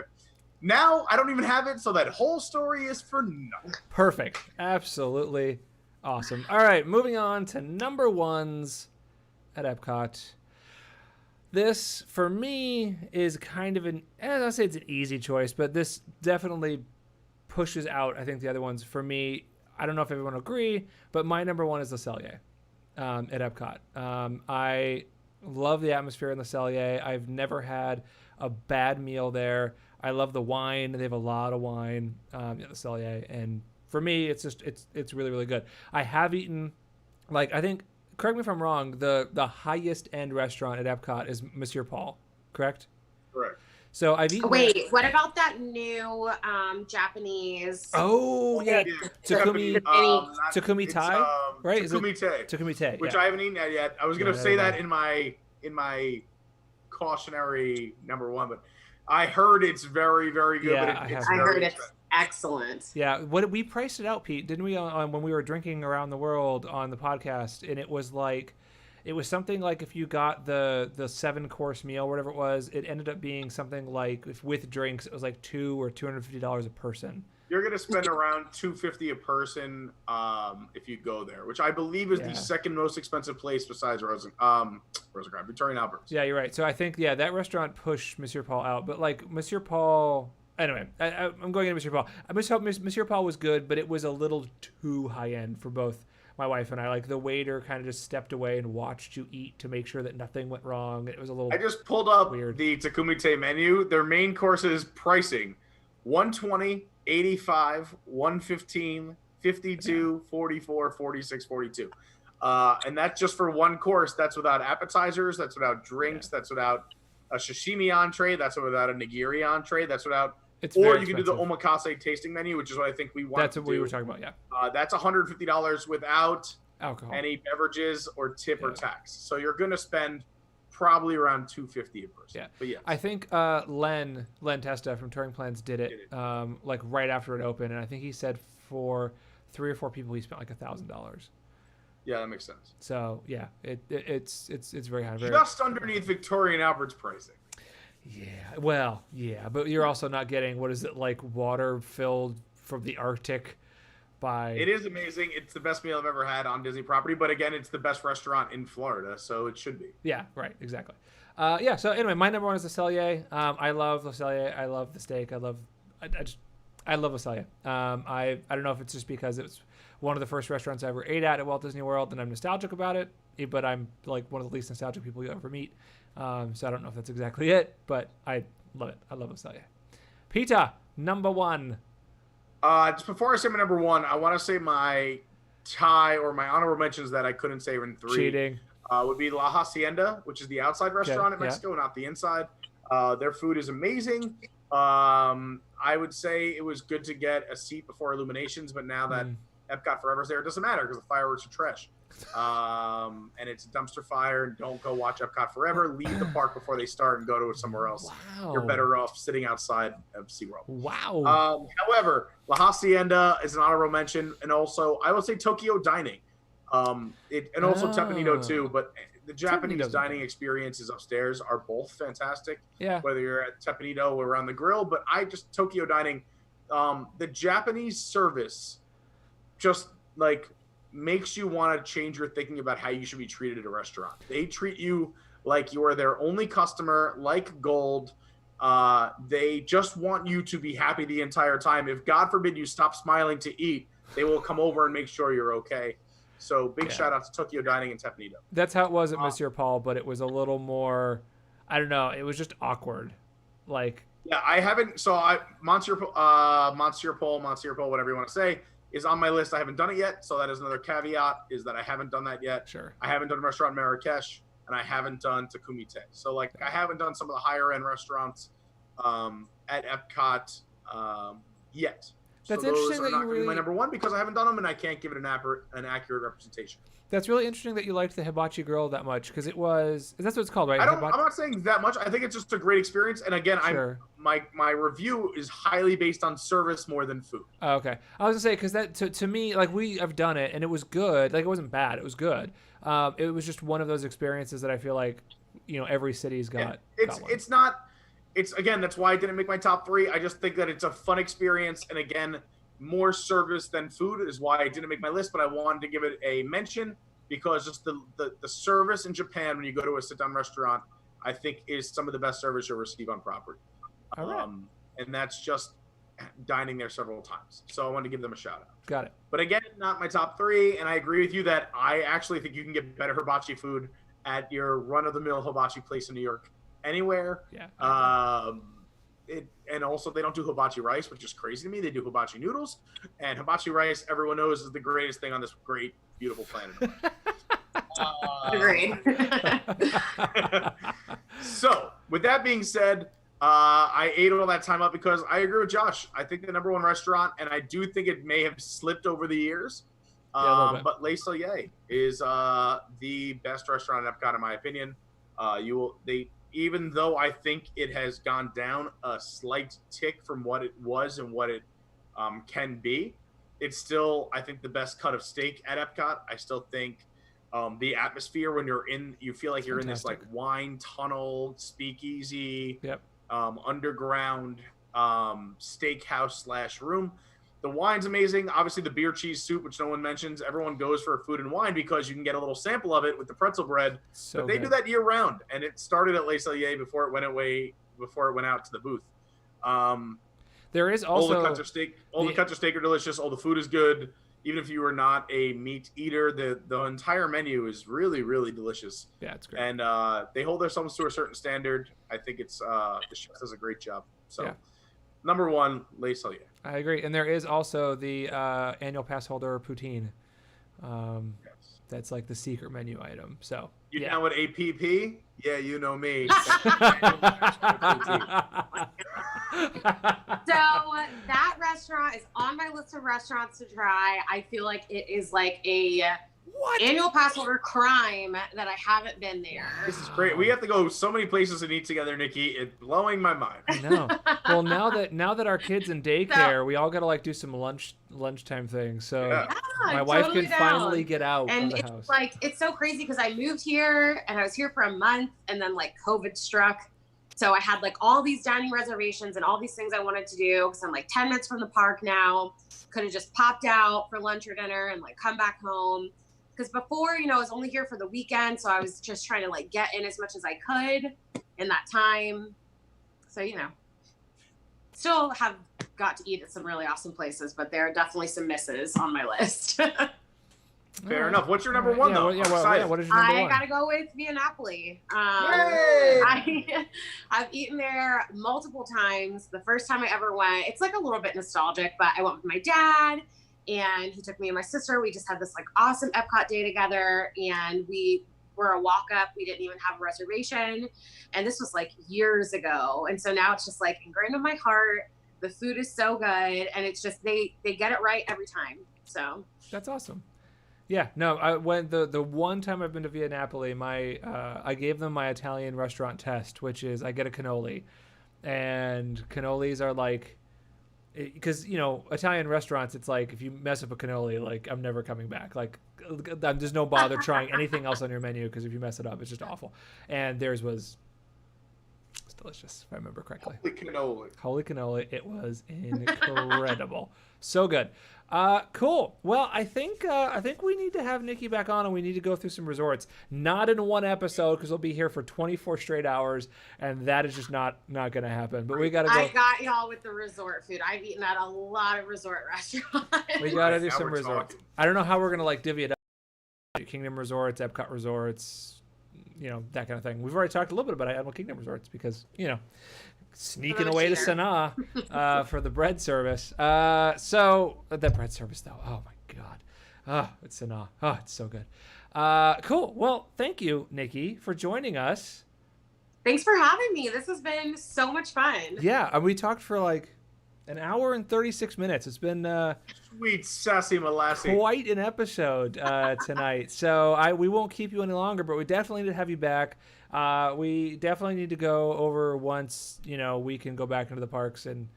Speaker 2: now I don't even have it, so that whole story is for nothing.
Speaker 1: Perfect. Absolutely awesome. All right, moving on to number 1s at Epcot. This, for me, is kind of I'll say it's an easy choice, but this definitely pushes out, I think, the other ones. For me, I don't know if everyone will agree, but my number 1 is Le Cellier at Epcot. I love the atmosphere in the Cellier. I've never had a bad meal there. I love the wine. They have a lot of wine at the Cellier, and for me, it's really, really good. I have eaten, like, I think, correct me if I'm wrong, the highest end restaurant at Epcot is Monsieur Paul, correct?
Speaker 2: Correct.
Speaker 1: So I've eaten.
Speaker 3: Wait, what about that new Japanese?
Speaker 1: Oh yeah, Takumi Tai, right?
Speaker 2: Takumi Tai.
Speaker 1: Takumi Tai,
Speaker 2: which I haven't eaten yet. I was gonna say that in my cautionary number 1, but I heard it's very, very good.
Speaker 1: Yeah,
Speaker 2: but
Speaker 3: I heard it's excellent.
Speaker 1: Yeah, what we priced it out, Pete, didn't we? When we were drinking around the world on the podcast, and it was something like if you got the 7-course meal, whatever it was, it ended up being something like with drinks, it was like $200 or $250 a person.
Speaker 2: You're gonna spend around $250 a person if you go there, which I believe is the second most expensive place besides Victoria and Albert's.
Speaker 1: Yeah, you're right. So I think that restaurant pushed Monsieur Paul out, but like Monsieur Paul. Anyway, I'm going into Monsieur Paul. Monsieur Paul was good, but it was a little too high end for both my wife and I. Like the waiter kind of just stepped away and watched you eat to make sure that nothing went wrong. It was a little.
Speaker 2: I just pulled up
Speaker 1: weird.
Speaker 2: the Takumite menu. Their main courses pricing: 120, 85, 115, 52, 44, 46, 42. And that's just for one course. That's without appetizers. That's without drinks. That's without a sashimi entree. That's without a nigiri entree. That's without. Or you can do the omakase tasting menu, which is what I think we want.
Speaker 1: That's what we were talking about. Yeah.
Speaker 2: That's $150 without
Speaker 1: alcohol,
Speaker 2: any beverages or tip or tax. So you're going to spend probably around $250 a person.
Speaker 1: Yeah.
Speaker 2: But yeah.
Speaker 1: I think Len Testa from Touring Plans did it like right after it opened, and I think he said for 3 or 4 people he spent like $1,000.
Speaker 2: Yeah, that makes sense.
Speaker 1: So yeah, it's very high.
Speaker 2: Just underneath Victoria and Albert's pricing.
Speaker 1: Yeah, well, yeah, but you're also not getting, what is it, like water filled from the Arctic by...
Speaker 2: It is amazing. It's the best meal I've ever had on Disney property, but again, it's the best restaurant in Florida, so it should be.
Speaker 1: Yeah, right, exactly. Yeah, so anyway, my number one is the Cellier. I love the Cellier. I love the steak. I love the Cellier. I don't know if it's just because it's one of the first restaurants I ever ate at Walt Disney World, and I'm nostalgic about it, but I'm like one of the least nostalgic people you'll ever meet. So I don't know if that's exactly it, but I love it. I love Ocelia. Peter, number one.
Speaker 2: Just before I say my number one, I want to say my tie or my honorable mentions that I couldn't say in 3.
Speaker 1: Cheating.
Speaker 2: Would be La Hacienda, which is the outside restaurant in Mexico, not the inside. Their food is amazing. I would say it was good to get a seat before Illuminations, but now that Epcot Forever's there, it doesn't matter because the fireworks are trash. And it's a dumpster fire. And don't go watch Epcot Forever. Leave the park before they start and go to somewhere else.
Speaker 1: Wow.
Speaker 2: You're better off sitting outside of SeaWorld.
Speaker 1: Wow.
Speaker 2: However, La Hacienda is an honorable mention, and also I will say Tokyo Dining. And also Teppanyaki too, but the Japanese dining experiences upstairs are both fantastic.
Speaker 1: Yeah.
Speaker 2: Whether you're at Teppanyaki or around the grill, but Tokyo Dining, the Japanese service just like makes you want to change your thinking about how you should be treated at a restaurant. They treat you like you are their only customer, like gold. They just want you to be happy the entire time. If God forbid you stop smiling to eat, they will come over and make sure you're okay. So big shout out to Tokyo Dining and Teppanyaki.
Speaker 1: That's how it was at Monsieur Paul, but it was a little more, I don't know, it was just awkward. Like,
Speaker 2: yeah, I haven't. So Monsieur Paul, whatever you want to say, is on my list. I haven't done it yet, so that is another caveat, is that I haven't done that yet.
Speaker 1: Sure.
Speaker 2: I haven't done a restaurant in Marrakesh, and I haven't done Takumite. So, like, I haven't done some of the higher-end restaurants at Epcot yet.
Speaker 1: That's
Speaker 2: so
Speaker 1: interesting
Speaker 2: those
Speaker 1: that
Speaker 2: are
Speaker 1: you
Speaker 2: not
Speaker 1: really...
Speaker 2: my number one because I haven't done them, and I can't give it an accurate representation.
Speaker 1: That's really interesting that you liked the hibachi grill that much, because it was... That's what it's called, right?
Speaker 2: I'm not saying that much. I think it's just a great experience. And again,
Speaker 1: sure.
Speaker 2: My review is highly based on service more than food.
Speaker 1: Oh, okay. I was going to say, because that to me, like, we have done it, and it was good. Like, it wasn't bad. It was good. It was just one of those experiences that I feel like, every city's got.
Speaker 2: Yeah. It's not... It's, again, that's why I didn't make my top 3. I just think that it's a fun experience. And again, more service than food is why I didn't make my list, but I wanted to give it a mention because just the service in Japan when you go to a sit-down restaurant, I think is some of the best service you'll receive on property.
Speaker 1: All right.
Speaker 2: And that's just dining there several times. So I wanted to give them a shout out.
Speaker 1: Got it.
Speaker 2: But again, not my top 3. And I agree with you that I actually think you can get better hibachi food at your run-of-the-mill hibachi place in New York anywhere.
Speaker 1: Yeah.
Speaker 2: And also they don't do hibachi rice, which is crazy to me. They do hibachi noodles, and hibachi rice, everyone knows, is the greatest thing on this great, beautiful planet.
Speaker 3: Agreed.
Speaker 2: So, with that being said, I ate all that time up because I agree with Josh. I think the number one restaurant, and I do think it may have slipped over the years, but Le Cellier is the best restaurant at Epcot in my opinion. Even though I think it has gone down a slight tick from what it was and what it can be, it's still, I think, the best cut of steak at Epcot. I still think the atmosphere when you're in, you feel like you're in this like wine tunnel, speakeasy, underground steakhouse / room. The wine's amazing. Obviously, the beer cheese soup, which no one mentions, everyone goes for food and wine because you can get a little sample of it with the pretzel bread. But they do that year round, and it started at Le Cellier before it went out to the booth.
Speaker 1: There is also
Speaker 2: all the cuts of steak are delicious. All the food is good. even if you are not a meat eater, the entire menu is really, really delicious.
Speaker 1: Yeah, it's great.
Speaker 2: And they hold themselves to a certain standard. I think it's the chef does a great job. So,
Speaker 1: Yeah.
Speaker 2: number one, Les Cellier.
Speaker 1: I agree. And there is also the annual pass holder poutine.
Speaker 2: Yes.
Speaker 1: That's like the secret menu item. So
Speaker 2: You
Speaker 1: yeah.
Speaker 2: down with APP? Yeah, you know me.
Speaker 3: So that restaurant is on my list of restaurants to try. I feel like it is like a annual pass holder crime that I haven't been there.
Speaker 2: This is great. We have to go so many places to eat together, Nikki. It's blowing my mind.
Speaker 1: I know. Well, now that our kids in daycare, we all got to like do some lunchtime things. So
Speaker 2: Yeah.
Speaker 1: my
Speaker 3: I'm
Speaker 1: wife
Speaker 3: totally
Speaker 1: can
Speaker 3: down.
Speaker 1: finally get out
Speaker 3: And
Speaker 1: of the
Speaker 3: it's
Speaker 1: house.
Speaker 3: like, it's so crazy because I moved here and I was here for a month and then like COVID struck. So I had like all these dining reservations and all these things I wanted to do because I'm like 10 minutes from the park now. Could have just popped out for lunch or dinner and like come back home. Because before, I was only here for the weekend. So I was just trying to like get in as much as I could in that time. So, still have got to eat at some really awesome places, but there are definitely some misses on my list.
Speaker 2: Fair enough. What's your number one, though?
Speaker 1: What is your number
Speaker 3: I
Speaker 1: one?
Speaker 3: gotta go with Via Napoli.
Speaker 2: Yay!
Speaker 3: I've eaten there multiple times. The first time I ever went, it's like a little bit nostalgic, but I went with my dad and he took me and my sister. We just had this like awesome Epcot day together and we were a walk up. We didn't even have a reservation. And this was like years ago. And so now it's just like ingrained in my heart. The food is so good. And it's just, they get it right every time. So
Speaker 1: That's awesome. Yeah, no, I went the one time I've been to Via Napoli, I gave them my Italian restaurant test, which is I get a cannoli, and cannolis are like, because Italian restaurants, it's like if you mess up a cannoli, like I'm never coming back. Like there's no bother trying anything else on your menu because if you mess it up, it's just awful. And theirs was delicious, if I remember correctly. Holy cannoli! It was incredible, so good. Cool. Well, I think we need to have Nikki back on, and we need to go through some resorts. Not in one episode because we'll be here for 24 straight hours, and that is just not going to happen. But we got to go.
Speaker 3: I got y'all with the resort food. I've eaten at a lot of resort restaurants.
Speaker 1: We got to do
Speaker 2: Now
Speaker 1: some
Speaker 2: we're
Speaker 1: resorts.
Speaker 2: talking.
Speaker 1: I don't know how we're gonna like divvy it up. Kingdom resorts, Epcot resorts, that kind of thing. We've already talked a little bit about Animal Kingdom resorts because sneaking away to Sanaa for the bread service. So that bread service though, oh my god, it's Sanaa. Oh, it's so good. Cool. Well, thank you, Nikki, for joining us.
Speaker 3: Thanks for having me. This has been so much fun.
Speaker 1: Yeah, and we talked for like an hour and 36 minutes. It's been
Speaker 2: Sweet sassy molasses.
Speaker 1: quite an episode tonight. So we won't keep you any longer, but we definitely need to have you back. We definitely need to go over once, we can go back into the parks and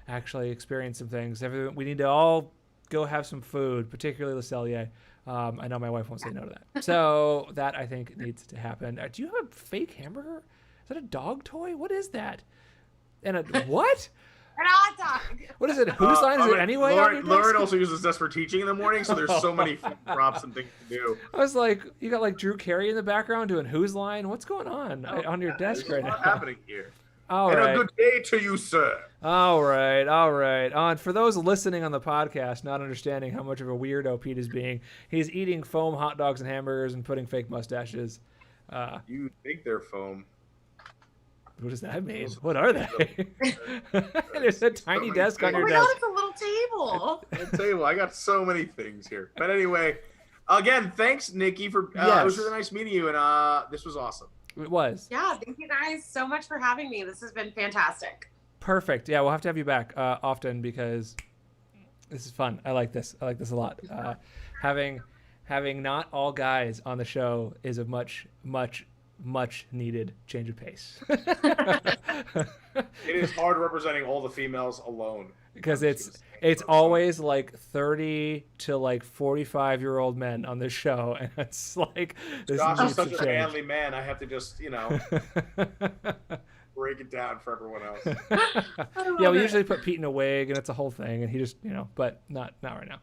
Speaker 1: actually experience some things. We need to all go have some food, particularly Le Cellier. I know my wife won't say no to that. So that I think needs to happen. Do you have a fake hamburger? Is that a dog toy? What is that? And a what?
Speaker 3: An hot dog.
Speaker 1: What is it? Whose line is it anyway?
Speaker 2: Lauren also uses this for teaching in the morning, so there's so many props and things to do.
Speaker 1: I was like, you got like Drew Carey in the background doing Whose Line? What's going on on your desk right now?
Speaker 2: What's happening here?
Speaker 1: All
Speaker 2: and
Speaker 1: right.
Speaker 2: a good day to you, sir.
Speaker 1: All right. And for those listening on the podcast, not understanding how much of a weirdo Pete is being, he's eating foam hot dogs and hamburgers and putting fake mustaches.
Speaker 2: You think they're foam.
Speaker 1: What does that mean? What are they? There's a tiny desk on
Speaker 3: Oh
Speaker 1: your
Speaker 3: my
Speaker 1: desk.
Speaker 3: god, it's a little table.
Speaker 2: I'll tell you what, I got so many things here. But anyway, again, thanks, Nikki, for it was really nice meeting you, and this was awesome.
Speaker 1: It was.
Speaker 3: Yeah, thank you guys so much for having me. This has been fantastic.
Speaker 1: Perfect. Yeah, we'll have to have you back often because this is fun. I like this. I like this a lot. Having not all guys on the show is a much needed change of pace.
Speaker 2: It is hard representing all the females alone.
Speaker 1: Because it's always like 30 to like 45-year-old men on this show, and it's like this
Speaker 2: Josh
Speaker 1: needs
Speaker 2: is such
Speaker 1: to
Speaker 2: a
Speaker 1: change.
Speaker 2: manly man. I have to just, break it down for everyone else.
Speaker 1: Yeah, we usually put Pete in a wig, and it's a whole thing, and he just, but not right now.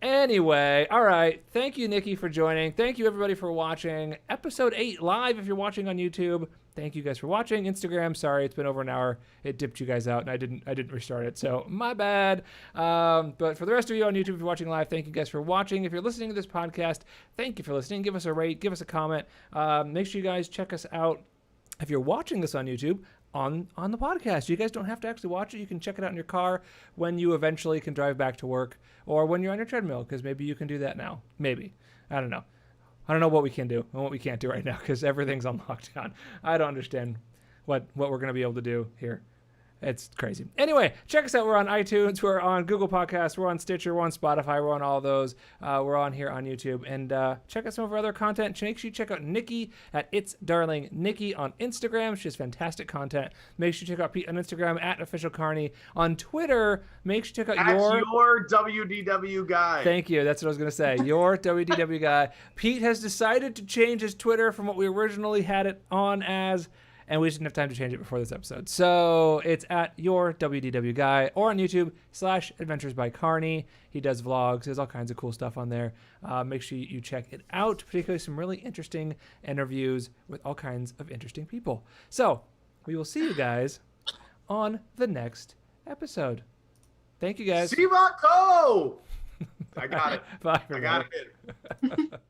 Speaker 1: Anyway, all right. Thank you, Nikki, for joining. Thank you, everybody, for watching. Episode 8 live if you're watching on YouTube. Thank you guys for watching. Instagram, sorry, it's been over an hour. It dipped you guys out, and I didn't restart it, so my bad. But for the rest of you on YouTube, if you're watching live, thank you guys for watching. If you're listening to this podcast, thank you for listening. Give us a rate, give us a comment. Make sure you guys check us out. If you're watching this on YouTube, on the podcast, you guys don't have to actually watch it. You can check it out in your car when you eventually can drive back to work, or when you're on your treadmill, because maybe you can do that now. Maybe. I don't know. I don't know what we can do and what we can't do right now because everything's on lockdown. I don't understand what we're going to be able to do here. It's crazy. Anyway, check us out. We're on iTunes. We're on Google Podcasts. We're on Stitcher. We're on Spotify. We're on all those. We're on here on YouTube. And check out some of our other content. Make sure you check out Nikki at It's Darling Nikki on Instagram. She has fantastic content. Make sure you check out Pete on Instagram at Official Carney. On Twitter, make sure you check out
Speaker 2: your WDW guy.
Speaker 1: Thank you. That's what I was going to say. Your WDW guy. Pete has decided to change his Twitter from what we originally had it on as, and we just didn't have time to change it before this episode. So it's at your WDW guy, or on YouTube /Adventures by Carney. He does vlogs. There's all kinds of cool stuff on there. Make sure you check it out, particularly some really interesting interviews with all kinds of interesting people. So we will see you guys on the next episode. Thank you guys.
Speaker 2: Sivaco! I got it.
Speaker 1: Bye.
Speaker 2: I got it.